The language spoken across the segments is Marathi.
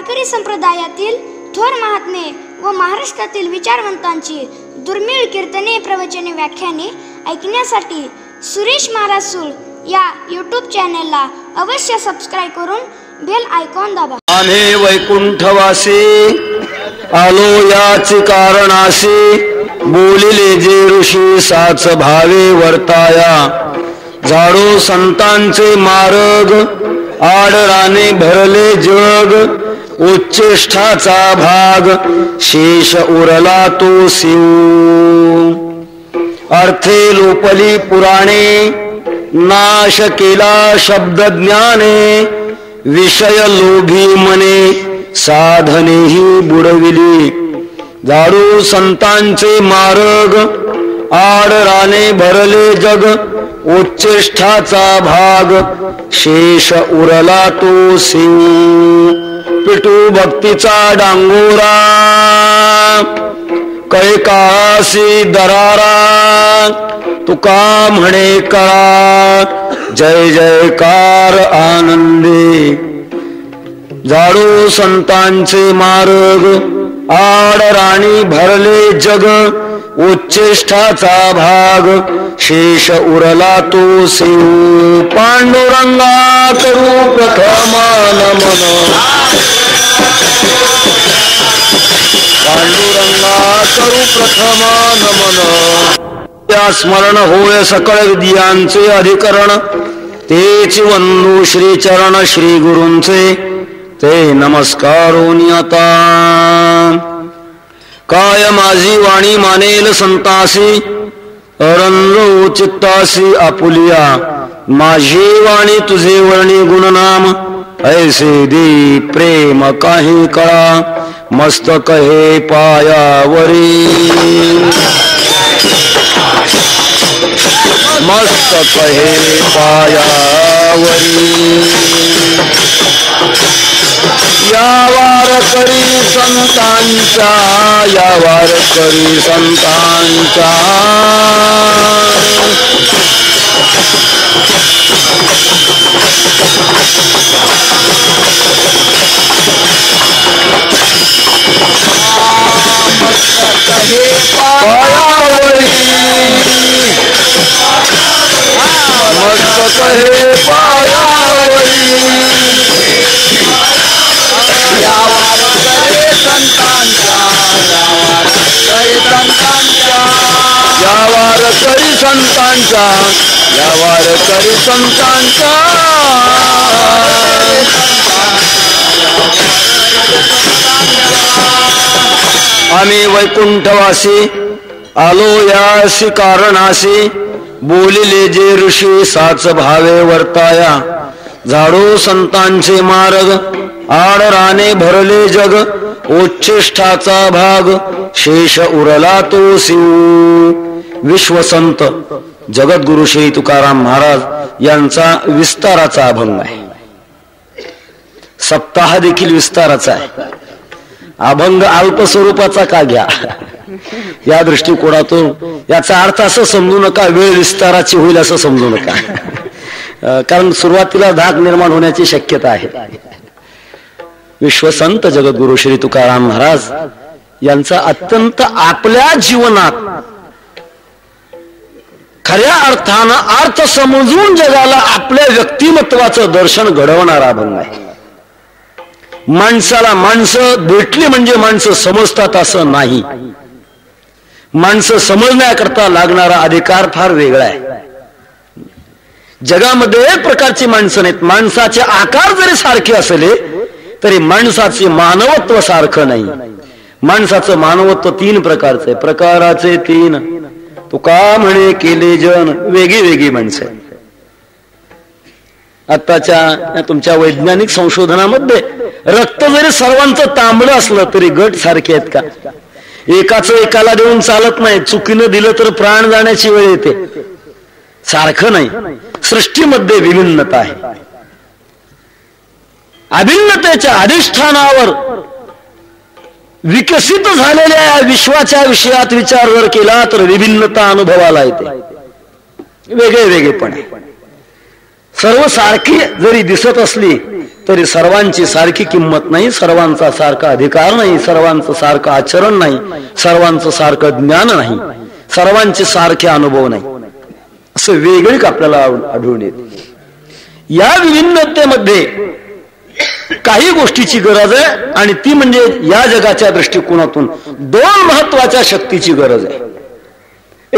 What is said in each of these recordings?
वारकरी संप्रदायातील थोर महात्मे व महाराष्ट्रातील विचारवंतांची दुर्मिळ कीर्तने, प्रवचने, व्याख्याने ऐकण्यासाठी सुरेश महाराज सूळ या यूट्यूब चॅनलला अवश्य सबस्क्राइब करून बेल आयकॉन दाबा. आम्ही वैकुंठवासी आलो याचे कारणासी, बोलिले जे ऋषी साच भावे वर्ताया. झाडो संतांचे मार्ग, आडराने भरले जग. उच्चेष्ठाचा भाग, शेष उरला तो शिव. अर्थे लोपली पुराणे, नाश केला शब्द ज्ञाने. विषय लोभी मने, साधनेही बुडविली. झाडू संतांचे मार्ग, आडराने भरले जग. उच्चेष्ठाचा भाग, शेष उरला तो शिव. पिटू भक्तीचा डांगोरा, कैकासी दरारा. तुका म्हणे कळा, जय जयकार आनंदे. झाडू संतांचे मार्ग, आडराणी भरले जग. उच्चेष्ठाचा भाग, शेष उरला तो शिव. पांडुरंगा करू प्रथम नमन, पांडुरंगा करू प्रथम नमन. त्या स्मरण होय सकळ विद्यांचे अधिकरण. तेच वंदू श्री चरण श्री गुरूंचे, ते नमस्कारोनी आता. काय माझी वाणी मानेल संतासी, अरंजो चित्तासी आपुलिया. माझी वाणी तुझे वर्णी गुणनाम, ऐसे दे प्रेम काही कळा. मस्तक हे पायावरी, मस्तक हे पायावरी. या वारकरी संतांचा, या वारकरी संतांचा. पायावरी, मस्तक हे पायावरी. या वारकरी संतांचा, या वारकरी संतांचा, या वारकरी संतांचा. आम्ही वैकुंठवासी आलो यासी कारणासी, बोलिले जे ऋषी साच भावे वर्ताया. झाडो संतांचे मार्ग, आडराने भरले जग. उच्चेष्ठाचा भाग, शेष उरला तो शिव. विश्वसंत जगद्गुरु श्री तुकाराम महाराज यांचा विस्ताराचा अभंग आहे. सप्ताह देखील विस्ताराचा आहे. अभंग अल्प स्वरूपाचा का घ्या, या दृष्टिकोनातून याचा अर्थ असं समजू नका वेळ विस्ताराची होईल असं समजू नका. कारण सुरुवातीला धाक निर्माण होण्याची शक्यता आहे. विश्वसंत जगद्गुरु श्री तुकाराम महाराज यांचा अत्यंत आपल्या जीवनात खऱ्या अर्थानं अर्थ समजून जगाला आपल्या व्यक्तिमत्वाचं दर्शन घडवणारा अभंग आहे. माणसाला माणसं भेटली म्हणजे माणसं समजतात असं नाही. माणसं समजण्याकरता लागणारा अधिकार फार वेगळा आहे. जगामध्ये एक प्रकारची माणसं नाहीत. माणसाचे आकार जरी सारखे असले तरी माणसाचे मानवत्व सारखं नाही. माणसाचं मानवत्व तीन प्रकारचं आहे. प्रकाराचे तीन. तुका म्हणे केले जन, वेगळी वेगळी माणसं. आताच्या तुमच्या वैज्ञानिक संशोधनामध्ये रक्त जरी सर्वांचं तांबडं असलं तरी गट सारखे आहेत का? एकाच एकाला देऊन चालत नाही. चुकीनं दिलं तर प्राण जाण्याची वेळ येते. सारखं नाही. सृष्टीमध्ये विभिन्नता आहे. अभिन्नतेच्या अधिष्ठानावर विकसित झालेल्या या विश्वाच्या विषयात विचार जर केला तर विभिन्नता अनुभवाला येते. वेगळे वेगळेपण आहे. सर्व सारखी जरी दिसत असली तरी सर्वांची सारखी किंमत नाही, सर्वांचा सारखा अधिकार नाही, सर्वांचं सारखं आचरण नाही, सर्वांचं सारखं ज्ञान नाही, सर्वांचे सारखे अनुभव नाही, असं वेगळीक आपल्याला आढळून येते. या विभिन्नतेमध्ये काही गोष्टीची गरज आहे आणि ती म्हणजे या जगाच्या दृष्टिकोनातून दोन महत्वाच्या शक्तीची गरज आहे.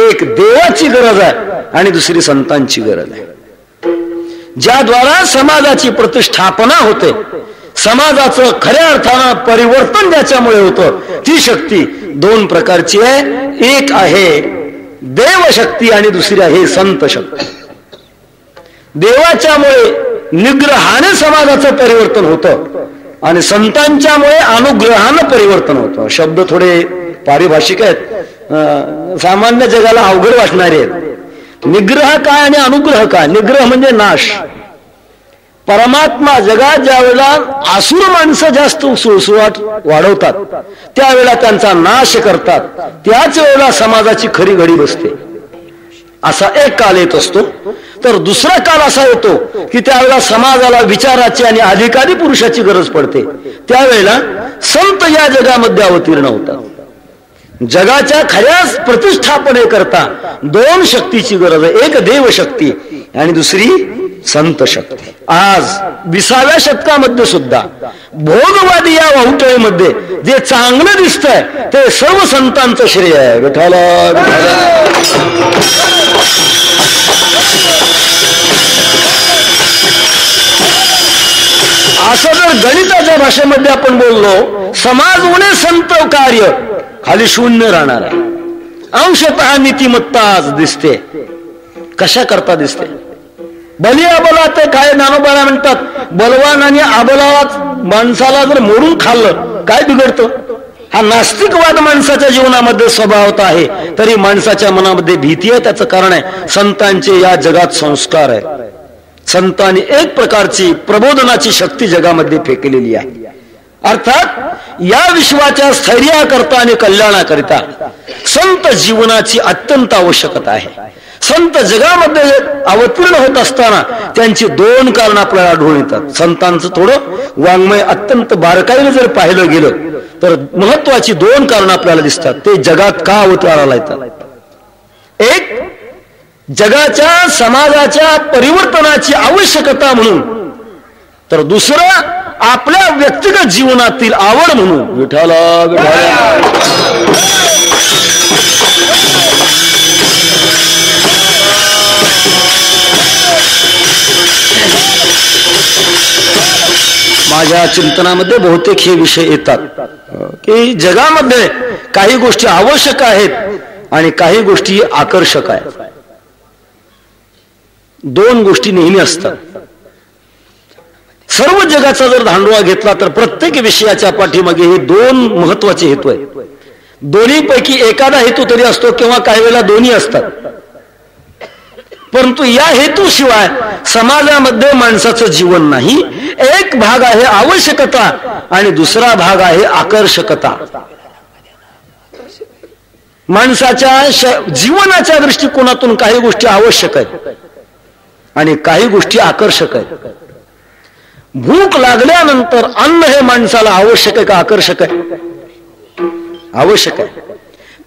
एक देवाची गरज आहे आणि दुसरी संतांची गरज आहे, ज्याद्वारा समाजाची प्रतिष्ठापना होते, समाजाचं खऱ्या अर्थानं परिवर्तन ज्याच्यामुळे होतं. ती शक्ती दोन प्रकारची आहे, एक आहे देवशक्ती आणि दुसरी आहे संत शक्ती. देवाच्यामुळे निग्रहाने समाजाचं परिवर्तन होतं आणि संतांच्यामुळे अनुग्रहानं परिवर्तन होतं. शब्द थोडे पारिभाषिक आहेत, सामान्य जगाला अवघड वाटणारे आहेत. निग्रह काय आणि अनुग्रह काय? निग्रह म्हणजे नाश. परमात्मा जगात ज्या वेळेला आसुर माणसं जास्त सुळसुळाट वाढवतात त्यावेळेला त्यांचा नाश करतात, त्याच वेळेला समाजाची खरी घडी बसते. असा एक काल येत असतो. तर दुसरा काल असा येतो की त्यावेळेला समाजाला विचाराची आणि अधिकारी पुरुषाची गरज पडते. त्यावेळेला संत या जगामध्ये अवतीर्ण होतात. जगाच्या खऱ्या प्रतिष्ठापने करता दोन शक्तीची गरज आहे, एक देवशक्ती आणि दुसरी संत शक्ती. आज 20व्या शतकामध्ये सुद्धा भोगवादी या वाहुटळीमध्ये जे चांगलं दिसतंय ते सर्व संतांचं श्रेय आहे. विठ्ठल असं जर गणिताच्या भाषेमध्ये आपण बोललो, समाज उणे संत कार्य खाली शून्य राहणार आहे. अंशतः नीतिमत्ता आज दिसते. कशा करता दिसते? बली अबला ते काय ज्ञानोबाला म्हणतात, बलवान आणि अबला माणसाला जर मोडून खाल्लं काय बिघडतं? हा नास्तिकवाद माणसाच्या जीवनामध्ये स्वभावत आहे, तरी माणसाच्या मनामध्ये भीती आहे. त्याचं कारण आहे संतांचे या जगात संस्कार आहे. संतांनी एक प्रकारची प्रबोधनाची शक्ती जगामध्ये फेकलेली आहे. अर्थात या विश्वाच्या स्थैर्याकरता आणि कल्याणाकरिता संत जीवनाची अत्यंत आवश्यकता आहे. संत जगामध्ये अवतीर्ण होत असताना त्यांची दोन कारण आपल्याला आढळून येतात. संतांचं थोडं वाङ्मय अत्यंत बारकाईने जर पाहिलं गेलं तर महत्वाची दोन कारण आपल्याला दिसतात. ते जगात का अवताराला येतात? एक, जगाच्या समाजाच्या परिवर्तनाची आवश्यकता म्हणून, तर दुसरं आपल्या व्यक्तिगत जीवनातील आवड म्हणून. विठ्ठल माझ्या चिंतनामध्ये बहुतेक हे विषय येतात की जगामध्ये काही गोष्टी आवश्यक आहेत आणि काही गोष्टी आकर्षक आहेत. दोन गोष्टी नेहमी असतात. सर्व जगाचा जर धांडोळा घेतला तर प्रत्येक विषयाच्या पाठीमागे हे दोन महत्वाचे हेतू आहेत. दोन्हीपैकी एखादा हेतू तरी असतो किंवा काही वेळेला दोन्ही असतात. परंतु या हेतूशिवाय समाजामध्ये माणसाचं जीवन नाही. एक भाग आहे आवश्यकता आणि दुसरा भाग आहे आकर्षकता. माणसाच्या जीवनाच्या दृष्टिकोनातून काही गोष्टी आवश्यक आहेत आणि काही गोष्टी आकर्षक आहेत. भूक लागल्यानंतर अन्न हे माणसाला आवश्यक आहे का आकर्षक आहे? आवश्यक आहे.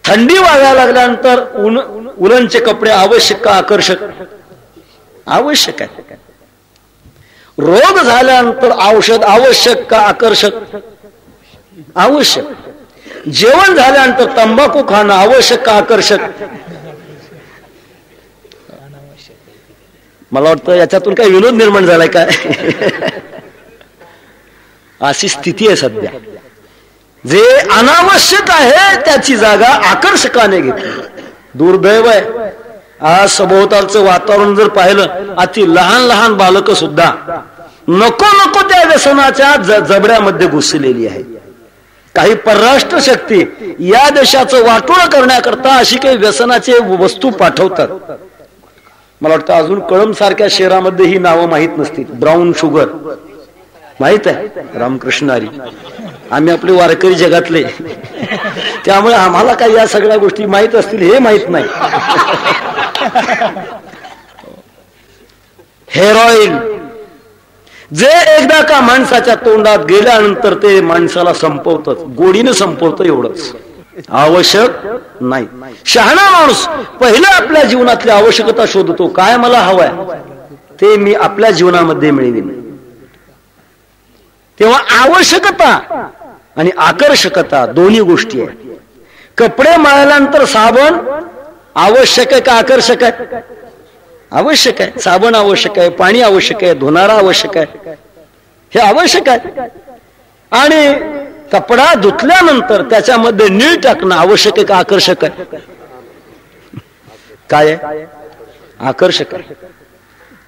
थंडी वाजायला लागल्यानंतर उलनचे कपडे आवश्यक का आकर्षक? आवश्यक आहे. रोग झाल्यानंतर औषध आवश्यक का आकर्षक? आवश्यक. जेवण झाल्यानंतर तंबाखू खाणं आवश्यक का आकर्षक? मला वाटतं याच्यातून काय विनोद निर्माण झालाय काय? अशी स्थिती आहे सध्या. जे अनावश्यक आहे त्याची जागा आकर्षकाने घेतली. दुर्दैव आहे. आज सभोवतालचं वातावरण जर पाहिलं, अति लहान लहान बालक सुद्धा नको नको त्या व्यसनाच्या जबड्यामध्ये घुसलेली आहे. काही परराष्ट्र शक्ती या देशाचं वाटोळं करण्याकरता अशी काही व्यसनाचे वस्तू पाठवतात. मला वाटतं अजून कळंब सारख्या शहरामध्ये ही नावं माहीत नसतील. ब्राऊन शुगर माहित आहे? रामकृष्णारी. आम्ही आपले वारकरी जगातले, त्यामुळे आम्हाला काही या सगळ्या गोष्टी माहीत असतील हे माहीत नाही. हेअर ऑइल, जे एकदा का माणसाच्या तोंडात गेल्यानंतर ते माणसाला संपवतच, गोडीने संपवतं, एवढंच, आवश्यक नाही. शहाणा माणूस पहिला आपल्या जीवनातली आवश्यकता शोधतो, काय मला हवंय ते मी आपल्या जीवनामध्ये मिळवीन. तेव्हा आवश्यकता आणि आकर्षकता दोन्ही गोष्टी आहेत. कपडे मळल्यानंतर साबण आवश्यक आहे का आकर्षक आहे? आवश्यक आहे. साबण आवश्यक आहे, पाणी आवश्यक आहे, धुणारा आवश्यक आहे, हे आवश्यक आहे. आणि कपडा धुतल्यानंतर त्याच्यामध्ये नीळ टाकणं आवश्यक आहे का आकर्षक आहे? काय आहे? आकर्षक आहे.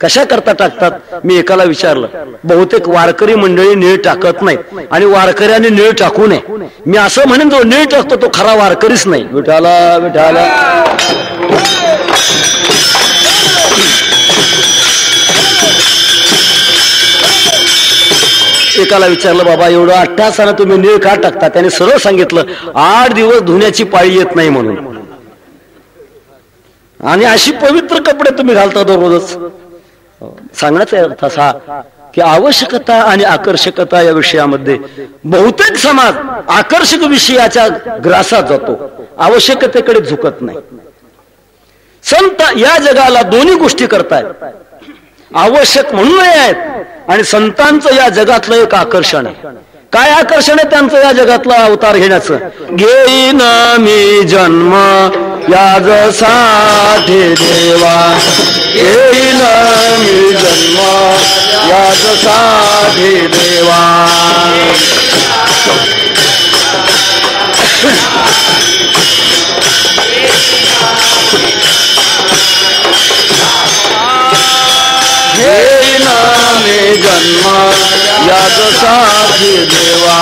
कशा करता टाकतात? मी एकाला विचारलं, बहुतेक वारकरी मंडळी नीळ टाकत नाहीत आणि वारकऱ्याने नीळ टाकू नये. मी असं म्हणेन, जो नीळ टाकतो तो खरा वारकरीच नाही. विठाला विठाला. एकाला विचारलं, बाबा एवढं 8 तासानं तुम्ही नीळ का टाकता? त्याने सरळ सांगितलं, 8 दिवस धुण्याची पाळी येत नाही म्हणून. आणि अशी पवित्र कपडे तुम्ही घालता दररोजच. सांगण्याचा अर्थ असा की आवश्यकता आणि आकर्षकता या विषयामध्ये बहुतेक समाज आकर्षक विषयाच्या ग्रासात जातो, आवश्यकतेकडे झुकत नाही. संत या जगाला दोन्ही गोष्टी करतायत, आवश्यक म्हणून आहेत आणि संतांचं या जगातलं एक आकर्षण आहे. काय आकर्षण आहे त्यांचं या जगातला अवतार घेण्याचं? घेईन मी जन्म या जसाठी देवा, घेईन मी जन्म या जसाठी देवा. घेईन मी जन्म या जसाठी देवा,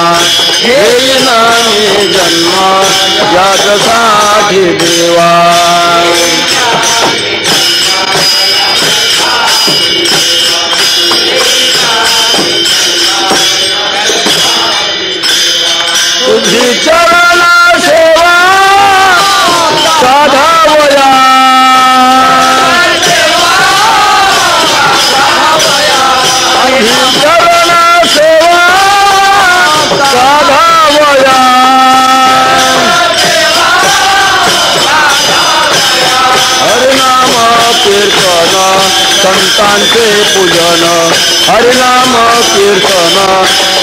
घेईन मी जन्म या जसाठी देवा. तुझी चरण सेवा साधावया, चरण सेवा साधावया. हरिनाम कीर्तन संतांचे पूजन, हरिनाम कीर्तन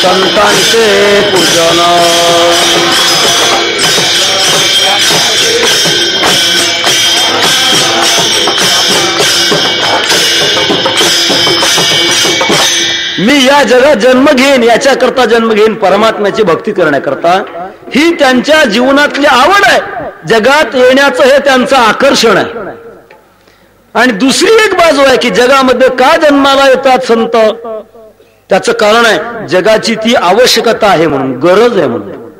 संतांचे पूजन. मी या जगात जन्म घेईन, याच्याकरता जन्म घेईन, परमात्म्याची भक्ती करण्याकरता. ही त्यांच्या जीवनातली आवड आहे. जगात येण्याचं हे त्यांचं आकर्षण आहे. आणि दुसरी एक बाजू आहे की जगामध्ये का जन्माला येतात संत? त्याचं कारण आहे जगाची ती आवश्यकता आहे म्हणून, गरज आहे म्हणून.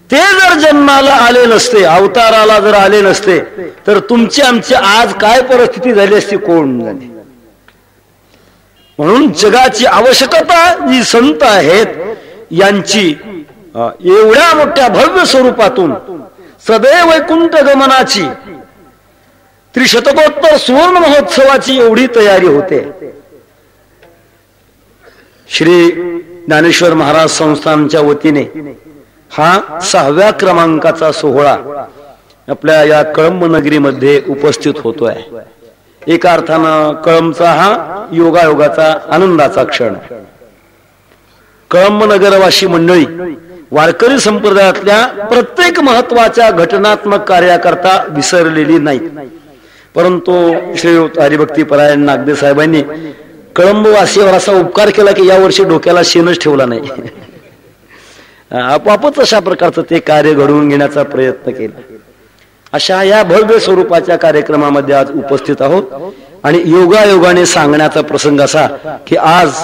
ते जर जन्माला आले नसते, अवताराला जर आले नसते, तर तुमची आमची आज काय परिस्थिती झाली असती, कोण झाली. म्हणून जगाची आवश्यकता जी संत आहेत यांची एवढ्या मोठ्या भव्य स्वरूपातून सदैव वैकुंठ गमनाची, त्रिशतकोत्तर सुवर्ण महोत्सवाची एवढी तयारी होते. श्री ज्ञानेश्वर महाराज संस्थानच्या वतीने हा 6व्या क्रमांकाचा सोहळा आपल्या या कळंब नगरीमध्ये उपस्थित होतोय. एका अर्थानं कळंबचा हा योगायोगाचा आनंदाचा क्षण. कळंब नगरवासी मंडळी वारकरी संप्रदायातल्या प्रत्येक महत्वाच्या घटनात्मक कार्याकरता विसरलेली नाहीत. परंतु श्री हरिभक्ती परायण नागदे साहेबांनी कळंबवासीवर असा उपकार केला की यावर्षी डोक्याला शेणच ठेवला नाही. आपोआपच अशा प्रकारचं ते कार्य घडवून घेण्याचा प्रयत्न केला. अशा या भव्य स्वरूपाच्या कार्यक्रमामध्ये आज उपस्थित आहोत. आणि योगायोगाने सांगण्याचा प्रसंग असा की आज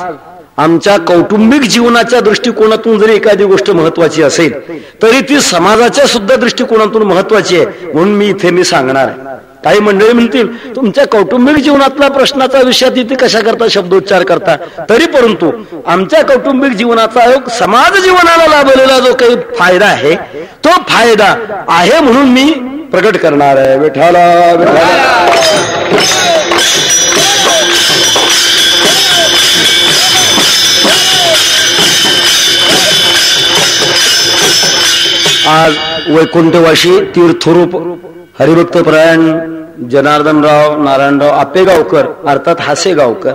आमच्या कौटुंबिक जीवनाच्या दृष्टिकोनातून जरी एखादी गोष्ट महत्वाची असेल तरी ती समाजाच्या सुद्धा दृष्टिकोनातून महत्वाची आहे. म्हणून मी इथे सांगणार आहे. काही मंडळी म्हणतील तुमच्या कौटुंबिक जीवनातला प्रश्नाचा विषय तिथे कशा करता शब्दोच्चार करता, तरी परंतु आमच्या कौटुंबिक जीवनाचा समाज जीवनाला लाभलेला जो काही फायदा आहे तो फायदा आहे म्हणून मी प्रकट करणार आहे. विठाला विठाला. आज वैकुंठवाशी तीर्थरूप हरिभक्त परायण जनार्दनराव नारायणराव आपेगावकर अर्थात हासेगावकर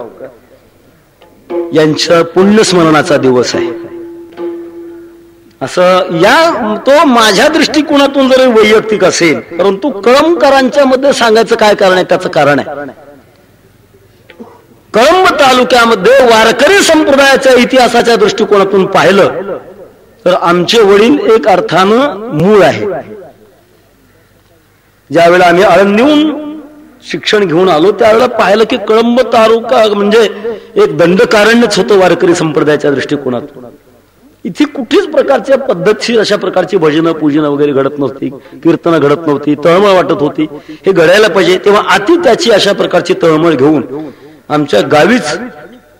यांच्या पुण्यस्मरणाचा दिवस आहे. असं या तो माझ्या दृष्टिकोनातून जरी वैयक्तिक असेल, परंतु कळंबकरांच्या मध्ये सांगायचं काय कारण आहे, त्याचं कारण आहे कळंब तालुक्यामध्ये वारकरी संप्रदायाच्या इतिहासाच्या दृष्टिकोनातून पाहिलं तर आमचे वडील एक अर्थानं मूळ आहे. ज्यावेळेला आम्ही आळंदीहून शिक्षण घेऊन आलो त्यावेळेला पाहिलं की कळंब तालुका म्हणजे एक दंडकारण्यच होतं वारकरी संप्रदायाच्या दृष्टिकोनातून. इथे कुठेच प्रकारच्या पद्धतशीर अशा प्रकारची भजनं पूजन वगैरे घडत नव्हती, कीर्तनं घडत नव्हती, तळमळ वाटत होती. हे घडायला पाहिजे तेव्हा आती त्याची अशा प्रकारची तळमळ घेऊन आमच्या गावीच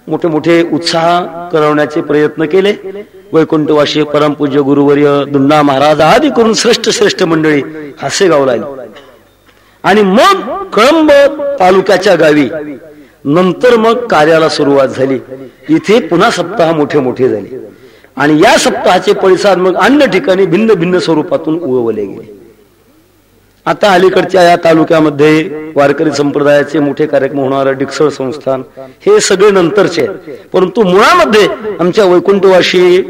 मोठे मोठे उत्साह करवण्याचे प्रयत्न केले. वैकुंठवाशी परमपूज्य गुरुवर्य दुंडा महाराज आदी करून श्रेष्ठ मंडळी हासेगावला आली आणि मग कळंब तालुक्याच्या गावी नंतर मग कार्याला सुरुवात झाली. इथे पुन्हा सप्ताह मोठे झाले आणि या सप्ताहाचे पडिसाद मग अन्य ठिकाणी भिन्न भिन्न स्वरूपातून उगवले गेले. आता अलीकडच्या या तालुक्यामध्ये वारकरी संप्रदायाचे मोठे कार्यक्रम होणारे डिकसळ संस्थान हे सगळे नंतरचे, परंतु मुळामध्ये आमच्या वैकुंठवाशी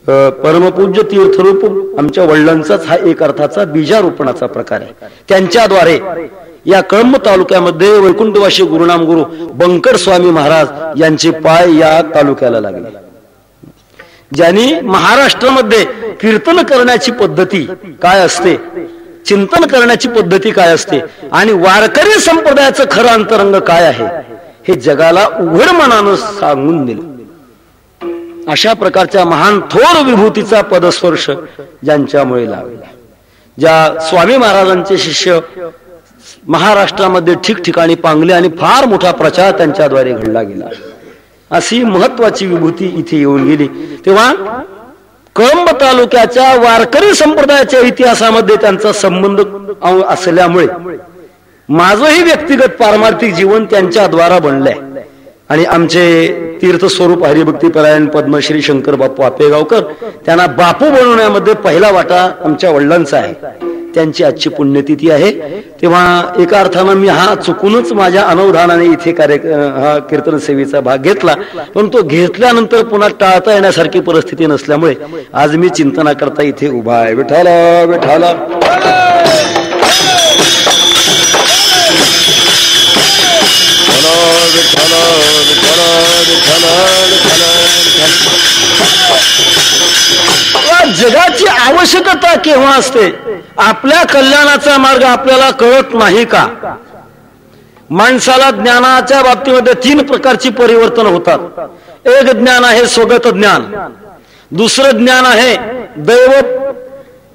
परमपूज्य तीर्थरूप आमच्या वडिलांचाच हा एक अर्थाचा बीजारोपणाचा प्रकार आहे. त्यांच्याद्वारे या कळंब तालुक्यामध्ये वैकुंठवाशी गुरुनाम गुरु बंकर स्वामी महाराज यांचे पाय या तालुक्याला लागले. ज्यांनी महाराष्ट्रामध्ये कीर्तन करण्याची पद्धती काय असते, चिंतन करण्याची पद्धती काय असते आणि वारकरी संप्रदायाचं खरं अंतरंग काय आहे हे जगाला उघड मनानं सांगून दिलं. अशा प्रकारच्या महान थोर विभूतीचा पदस्पर्श ज्यांच्यामुळे लागला, ज्या स्वामी महाराजांचे शिष्य महाराष्ट्रामध्ये ठिकठिकाणी पांगले आणि फार मोठा प्रचार त्यांच्याद्वारे घडला गेला, अशी महत्वाची विभूती इथे येऊन गेली. तेव्हा कळंब तालुक्याच्या वारकरी संप्रदायाच्या इतिहासामध्ये त्यांचा संबंध असल्यामुळे माझंही व्यक्तिगत पारमार्थिक जीवन त्यांच्याद्वारा बनलंय आणि आमचे तीर्थस्वरूप हरिभक्तीपरायण पद्मश्री शंकर बापू आपेगावकर त्यांना बापू बनवण्यामध्ये पहिला वाटा आमच्या वडिलांचा आहे. त्यांची आजची पुण्यतिथी आहे. तेव्हा एका अर्थानं मी हा चुकूनच माझ्या अनवधानाने इथे हा कीर्तन सेवेचा भाग घेतला, पण तो घेतल्यानंतर पुन्हा टाळता येण्यासारखी परिस्थिती नसल्यामुळे आज मी चिंतनाकरता इथे उभा आहे. विठाला विठाला जगाची आवश्यकता केव्हा असते, आपल्या कल्याणाचा मार्ग आपल्याला कळत नाही का? माणसाला ज्ञानाच्या बाबतीमध्ये 3 प्रकारची परिवर्तन होतात. एक ज्ञान आहे स्वगत ज्ञान, दुसरं ज्ञान आहे दैव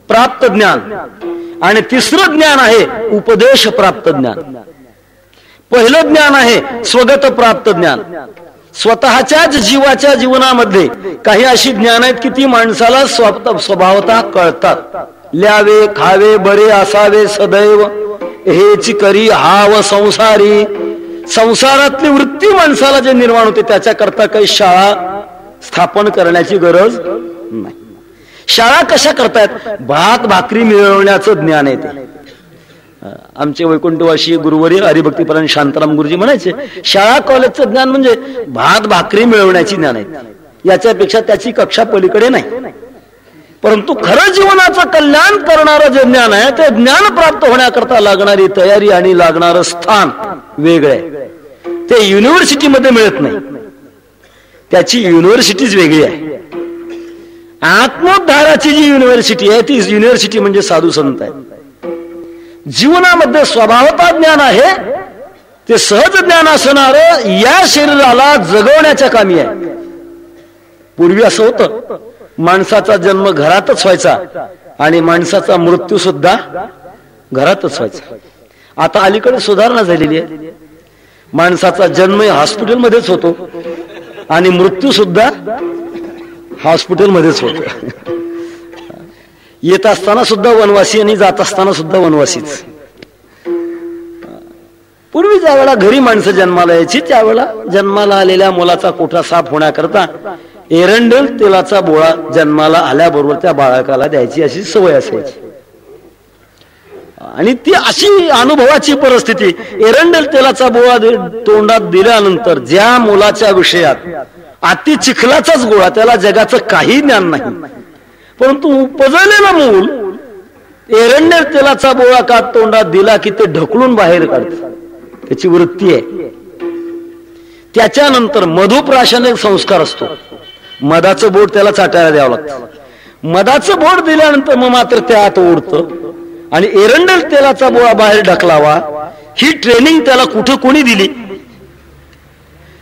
प्राप्त ज्ञान आणि तिसरं ज्ञान आहे उपदेश प्राप्त ज्ञान. पहिलं ज्ञान आहे स्वगत प्राप्त ज्ञान. स्वतःच्याच जीवाच्या जीवनामध्ये काही अशी ज्ञान आहेत की ती माणसाला स्वभावतः कळतात. ल्यावे खावे बरे असावे सदैव हेची करी हाव संसारी. संसारातली वृत्ती माणसाला जे निर्माण होते त्याच्याकरता काही शाळा स्थापन करण्याची गरज नाही. शाळा कशा करतायत? भात भाकरी मिळवण्याचं ज्ञान आहे ते. आमचे वैकुंठवाशी गुरुवर्य हरिभक्तीपरायण शांताराम गुरुजी म्हणायचे शाळा कॉलेजचं ज्ञान म्हणजे भात भाकरी मिळवण्याची ज्ञान आहे, याच्यापेक्षा त्याची कक्षा पलीकडे नाही. परंतु खरं जीवनाचं कल्याण करणारं जे ज्ञान आहे ते ज्ञान प्राप्त होण्याकरता लागणारी तयारी आणि लागणारं स्थान वेगळं आहे. ते युनिव्हर्सिटीमध्ये मिळत नाही, त्याची युनिव्हर्सिटीच वेगळी आहे. आत्मोद्धाराची जी युनिव्हर्सिटी आहे ती युनिव्हर्सिटी म्हणजे साधू संत आहे. जीवनामध्ये स्वभावता ज्ञान आहे ते सहज ज्ञान असणारं या शरीराला जगवण्याच्या कामी आहे. पूर्वी असं होतं, माणसाचा जन्म घरातच व्हायचा आणि माणसाचा मृत्यू सुद्धा घरातच व्हायचा. आता अलीकडे सुधारणा झालेली आहे, माणसाचा जन्म हॉस्पिटलमध्येच होतो आणि मृत्यू सुद्धा हॉस्पिटलमध्येच होतो. येत असताना सुद्धा वनवासी आणि जात असताना सुद्धा वनवासीच. पूर्वी ज्या वेळेला घरी माणसं जन्माला यायची त्यावेळेला जन्माला आलेल्या मुलाचा कोठा साफ होण्याकरता एरंडेल तेलाचा बोळा जन्माला आल्याबरोबर त्या बाळकाला द्यायची अशी सवय असायची. आणि ती अशी अनुभवाची परिस्थिती. एरंडेल तेलाचा बोळा तोंडात दिल्यानंतर ज्या मुलाच्या विषयात अति चिखलाचाच गोळा, त्याला जगाचं काही ज्ञान नाही, परंतु उपजलेलं मूल एरंडेल तेलाचा बोळा का तोंडात दिला की ते ढकलून बाहेर काढतं, त्याची वृत्ती आहे. त्याच्यानंतर मधुप्राशन एक संस्कार असतो. मधाचं बोट त्याला चाटायला द्यावं लागतं. मधाचं बोट दिल्यानंतर मग मात्र त्या आत ओढतं आणि एरंडेल तेलाचा बोळा बाहेर ढकलावा, ही ट्रेनिंग त्याला कुठं कोणी दिली?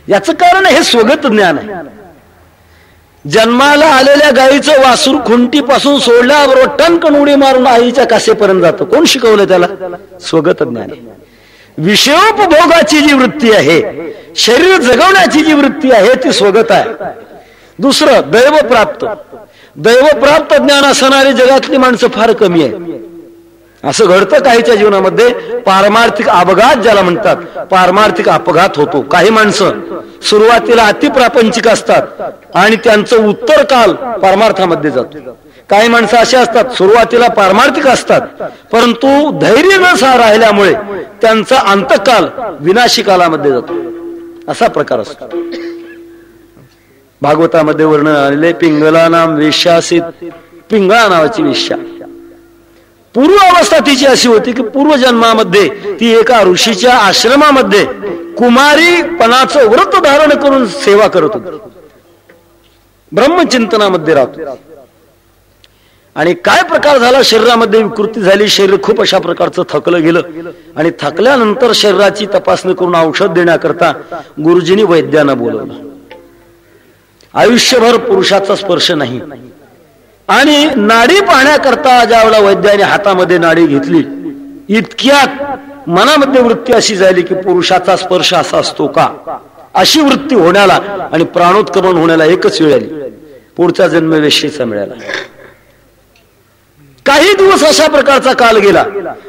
याचं कारण हे स्वगत ज्ञान आहे. जन्माला आलेल्या गायीचं वासूर खुंटीपासून सोडल्याबरोबर टणकन उडी मारून आईच्या कासेपर्यंत जातं. कोण शिकवलं त्याला? स्वगत ज्ञान. विषयोपभोगाची जी वृत्ती आहे, शरीर जगवण्याची जी वृत्ती आहे, ती स्वगत आहे. दुसरं दैवप्राप्त. दैवप्राप्त ज्ञान असणारी जगातली माणसं फार कमी आहे. असं घडतं काहीच्या जीवनामध्ये, पारमार्थिक अपघात ज्याला म्हणतात, पारमार्थिक अपघात होतो. काही माणसं सुरुवातीला अतिप्रापंचिक असतात आणि त्यांचं उत्तर काल पारमार्थामध्ये जातो. काही माणसं अशी असतात सुरुवातीला पारमार्थिक असतात, परंतु धैर्य न राहिल्यामुळे त्यांचा अंतकाल विनाशी कालामध्ये जातो. असा प्रकार असतो. भागवतामध्ये वर्णन आलेले पिंगला नाम वेश्यासित, पिंगळा नावाची वेश्या. पूर्व अवस्था तिची अशी होती की पूर्वजन्मामध्ये ती एका ऋषीच्या आश्रमामध्ये कुमारीपणाचं व्रत धारण करून सेवा करत होती, ब्रह्मचिंतनामध्ये राहतो. आणि काय प्रकार झाला, शरीरामध्ये विकृती झाली, शरीर खूप अशा प्रकारचं थकलं गेलं आणि थकल्यानंतर शरीराची तपासणी करून औषध देण्याकरता गुरुजींनी वैद्यांना बोलवलं. आयुष्यभर पुरुषाचा स्पर्श नाही आणि नाडी पाहण्याकरता ज्यावेळेला वैद्याने हातामध्ये नाडी घेतली, इतक्यात मनामध्ये वृत्ती अशी झाली की पुरुषाचा स्पर्श असा असतो का, अशी वृत्ती होण्याला आणि प्राणोत्क्रमण होण्याला एकच वेळ आली. पुढचा जन्म वेश्येचा मिळाला. काही दिवस अशा प्रकारचा काल गेला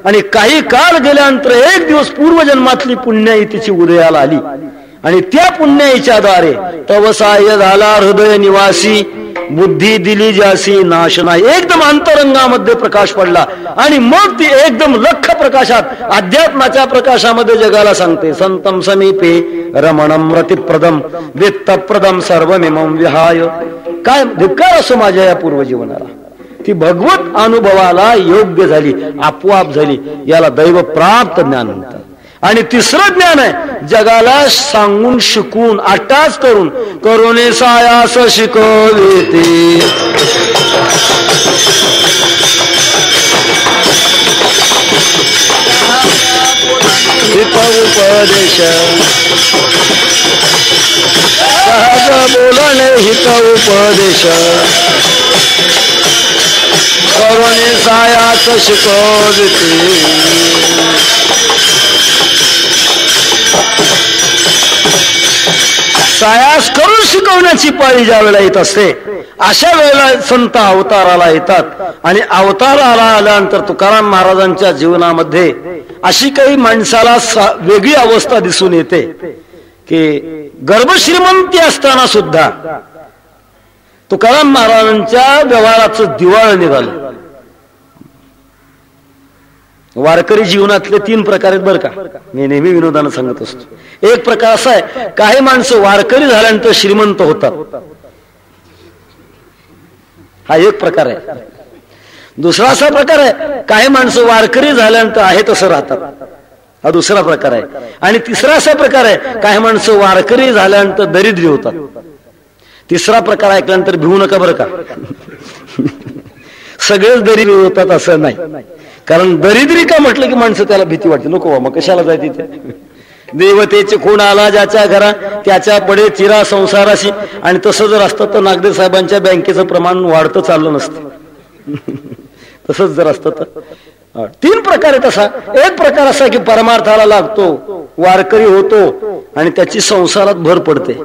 आणि काही काळ गेल्यानंतर एक दिवस पूर्वजन्मातली पुण्याई तिची उदयाला आली आणि त्या पुण्याईच्या द्वारे तवसाय झाला हृदय निवासी, बुद्धी दिली जासी नाश नाही. एकदम अंतरंगामध्ये प्रकाश पडला आणि मग ती एकदम लख प्रकाशात अध्यात्माच्या प्रकाशामध्ये जगाला सांगते, संतम समीपे रमणम रतिप्रदम वित्तप्रदम सर्वमिमं विहाय. काय धिक्कार असो माझ्या या पूर्वजीवनाला. ती भगवत अनुभवाला योग्य झाली, आपोआप झाली. याला दैव प्राप्त ज्ञान म्हणतात. आणि तिसरं ज्ञान आहे जगाला सांगून शिकून आटाच करून करोने सायास शिकवते. उपदेश सहज बोलणे हित उपदेश करोने सायास शिकवते. सायास करून शिकवण्याची पाळी ज्या वेळेला येत असते, अशा वेळेला संत अवताराला येतात. आणि अवताराला आल्यानंतर तुकाराम महाराजांच्या जीवनामध्ये अशी काही माणसाला वेगळी अवस्था दिसून येते की गर्भश्रीमंती असताना सुद्धा तुकाराम महाराजांच्या व्यवहाराचं दिवाळ निघालं. वारकरी जीवनातले 3 प्रकार आहेत बरं का, मी नेहमी विनोदानं सांगत असतो. एक प्रकार असा आहे, काही माणसं वारकरी झाल्यानंतर श्रीमंत होतात, हा एक प्रकार आहे. दुसरा असा प्रकार आहे, काही माणसं वारकरी झाल्यानंतर आहे तसं राहतात, हा दुसरा प्रकार आहे. आणि तिसरा असा प्रकार आहे, काही माणसं वारकरी झाल्यानंतर दरिद्री होतात. तिसरा प्रकार ऐकल्यानंतर भिवू नका बरं का, सगळेच दरिद्री होतात असं नाही. कारण दरिद्री का म्हटलं की माणसं त्याला भीती वाटते, नको मग कशाला जाय तिथे. देवतेचे खूण आला ज्याच्या घरा त्याच्या पडे चिरा संसाराशी. आणि तसं जर असतं तर नागदेव साहेबांच्या बँकेचं प्रमाण वाढतं चाललं नसतं. तसंच जर असतं तर 3 प्रकार आहे तसा. एक प्रकार असा की परमार्थाला लागतो, वारकरी होतो आणि त्याची संसारात भर पडते,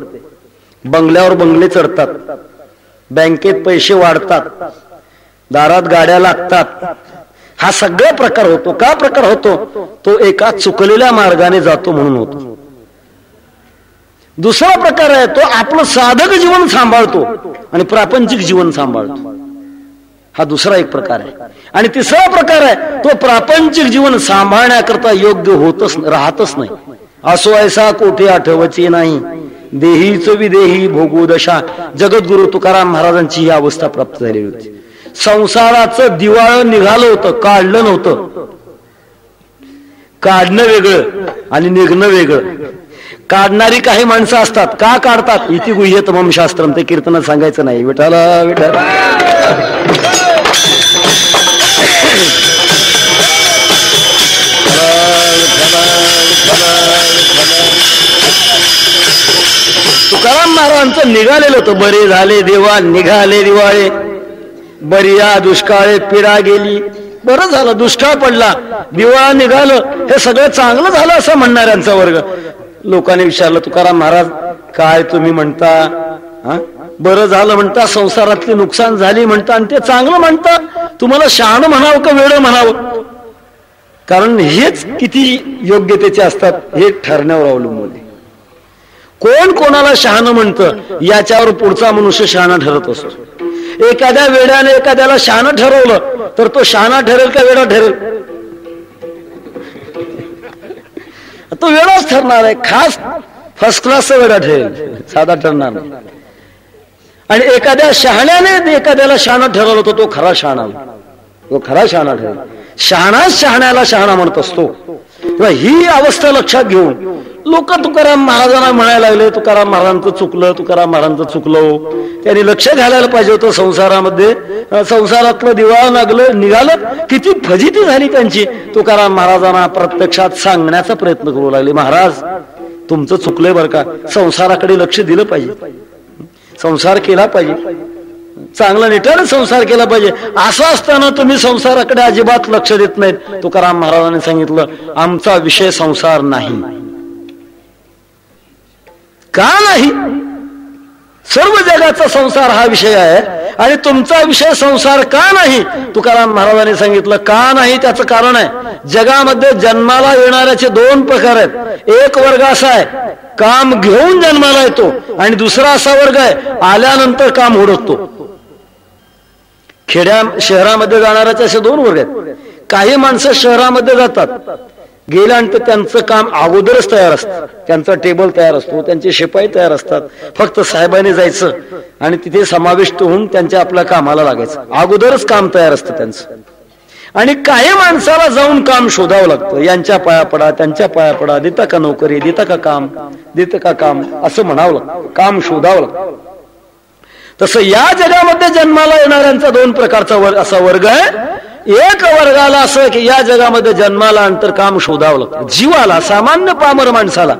बंगल्यावर बंगले चढतात, बँकेत पैसे वाढतात, दारात गाड्या लागतात. हा सगळा प्रकार होतो. का प्रकार होतो? तो एका चुकलेल्या मार्गाने जातो म्हणून होतो. दुसरा प्रकार आहे तो आपलं साधक जीवन सांभाळतो आणि प्रापंचिक जीवन सांभाळतो, हा दुसरा एक प्रकार आहे. आणि तिसरा प्रकार आहे तो प्रापंचिक जीवन सांभाळण्याकरता योग्य होतच राहतच नाही. असो ऐसा कोठे आठवचे नाही, देहीच विदेही भोगू दशा. जगद्गुरु तुकाराम महाराजांची ही अवस्था प्राप्त झालेली होती. संसाराचं दिवाळ निघालं होतं, काढलं नव्हतं. काढणं वेगळं आणि निघणं वेगळं. काढणारी काही माणसं असतात, का काढतात? इति गुह्यतमम शास्त्रम, ते कीर्तनात सांगायचं नाही. विठाला विठाल. तुकाराम महाराजांचं निघालेलं होतं, बरे झाले देवा निघाले दिवाळे, बरिया दुष्काळे पिढा गेली. बरं झालं, दुष्काळ पडला, दिवाळा निघालं, हे सगळं चांगलं झालं असं म्हणणाऱ्यांचा वर्ग. लोकांनी विचारलं, तुकाराम महाराज काय तुम्ही म्हणता? बरं झालं म्हणता, संसारातली नुकसान झाली म्हणता, आणि ते चांगलं म्हणता. तुम्हाला शहाणं म्हणावं का वेडं म्हणावं? कारण हेच किती योग्यतेचे असतात हे ठरण्यावर अवलंबून आहे. कोण कोणाला शहाणं म्हणतं याच्यावर पुढचा मनुष्य शहाणा ठरत असतो. एखाद्या वेड्याने एखाद्याला शहाणं ठरवलं तर तो शहाणा ठरेल का वेडा ठरेल? तो वेडाच ठरणार आहे, खास फर्स्ट क्लासचा वेडा ठरेल, साधा ठरणार नाही. आणि एखाद्या शहाण्याने एखाद्याला शहाणा ठरवलं तर तो खरा शहाणा, तो खरा शहाणा ठरेल. शहाणाच शहाण्याला शहाणा म्हणत असतो. ही अवस्था लक्षात घेऊन लोक तुकाराम महाराजांना म्हणायला लागले, तुकाराम महाराजांचं चुकलं, तुकाराम महाराजांचं चुकलं. त्यांनी लक्ष घालायला पाहिजे होतं संसारामध्ये. संसारातलं दिवाळं निघालं, किती फजिती झाली त्यांची. तुकाराम महाराजांना प्रत्यक्षात सांगण्याचा प्रयत्न करू लागले, महाराज तुमचं चुकलंय बरं का, संसाराकडे लक्ष दिलं पाहिजे, संसार केला पाहिजे, चांगला निटाने संसार केला पाहिजे. असं असताना तुम्ही संसाराकडे अजिबात लक्ष देत नाहीत. तुकाराम महाराजांनी सांगितलं, आमचा विषय संसार नाही. का नाही? सर्व जगाचा संसार हा विषय आहे आणि तुमचा विषय संसार का नाही? तुकाराम महाराजांनी सांगितलं, का नाही त्याचं कारण आहे, जगामध्ये जन्माला येणाऱ्याचे दोन प्रकार आहेत. एक वर्ग असा आहे काम घेऊन जन्माला येतो, आणि दुसरा असा वर्ग आहे आल्यानंतर काम हुडकतो. शहरामध्ये जाणाऱ्याचे असे दोन वर्ग आहेत. काही माणसं शहरामध्ये जातात, गेल्यानंतर त्यांचं काम अगोदरच तयार असतं, त्यांचा टेबल तयार असतो, त्यांचे शिपाई तयार असतात, फक्त साहेबांनी जायचं आणि तिथे समाविष्ट होऊन त्यांच्या आपल्या कामाला लागायचं, अगोदरच काम तयार असतं त्यांचं. आणि काही माणसाला जाऊन काम शोधावं लागतं, यांच्या पाया पडा, त्यांच्या पाया पडा, देता का नोकरी, देता का काम, देतं का काम, असं म्हणावं लागतं, काम शोधावं लागतं. तसं या जगामध्ये जन्माला येणाऱ्यांचा दोन प्रकारचा असा वर्ग आहे. एक वर्गाला असं की या जगामध्ये जन्माला नंतर काम शोधावं लागतं. जीवाला, सामान्य पामर माणसाला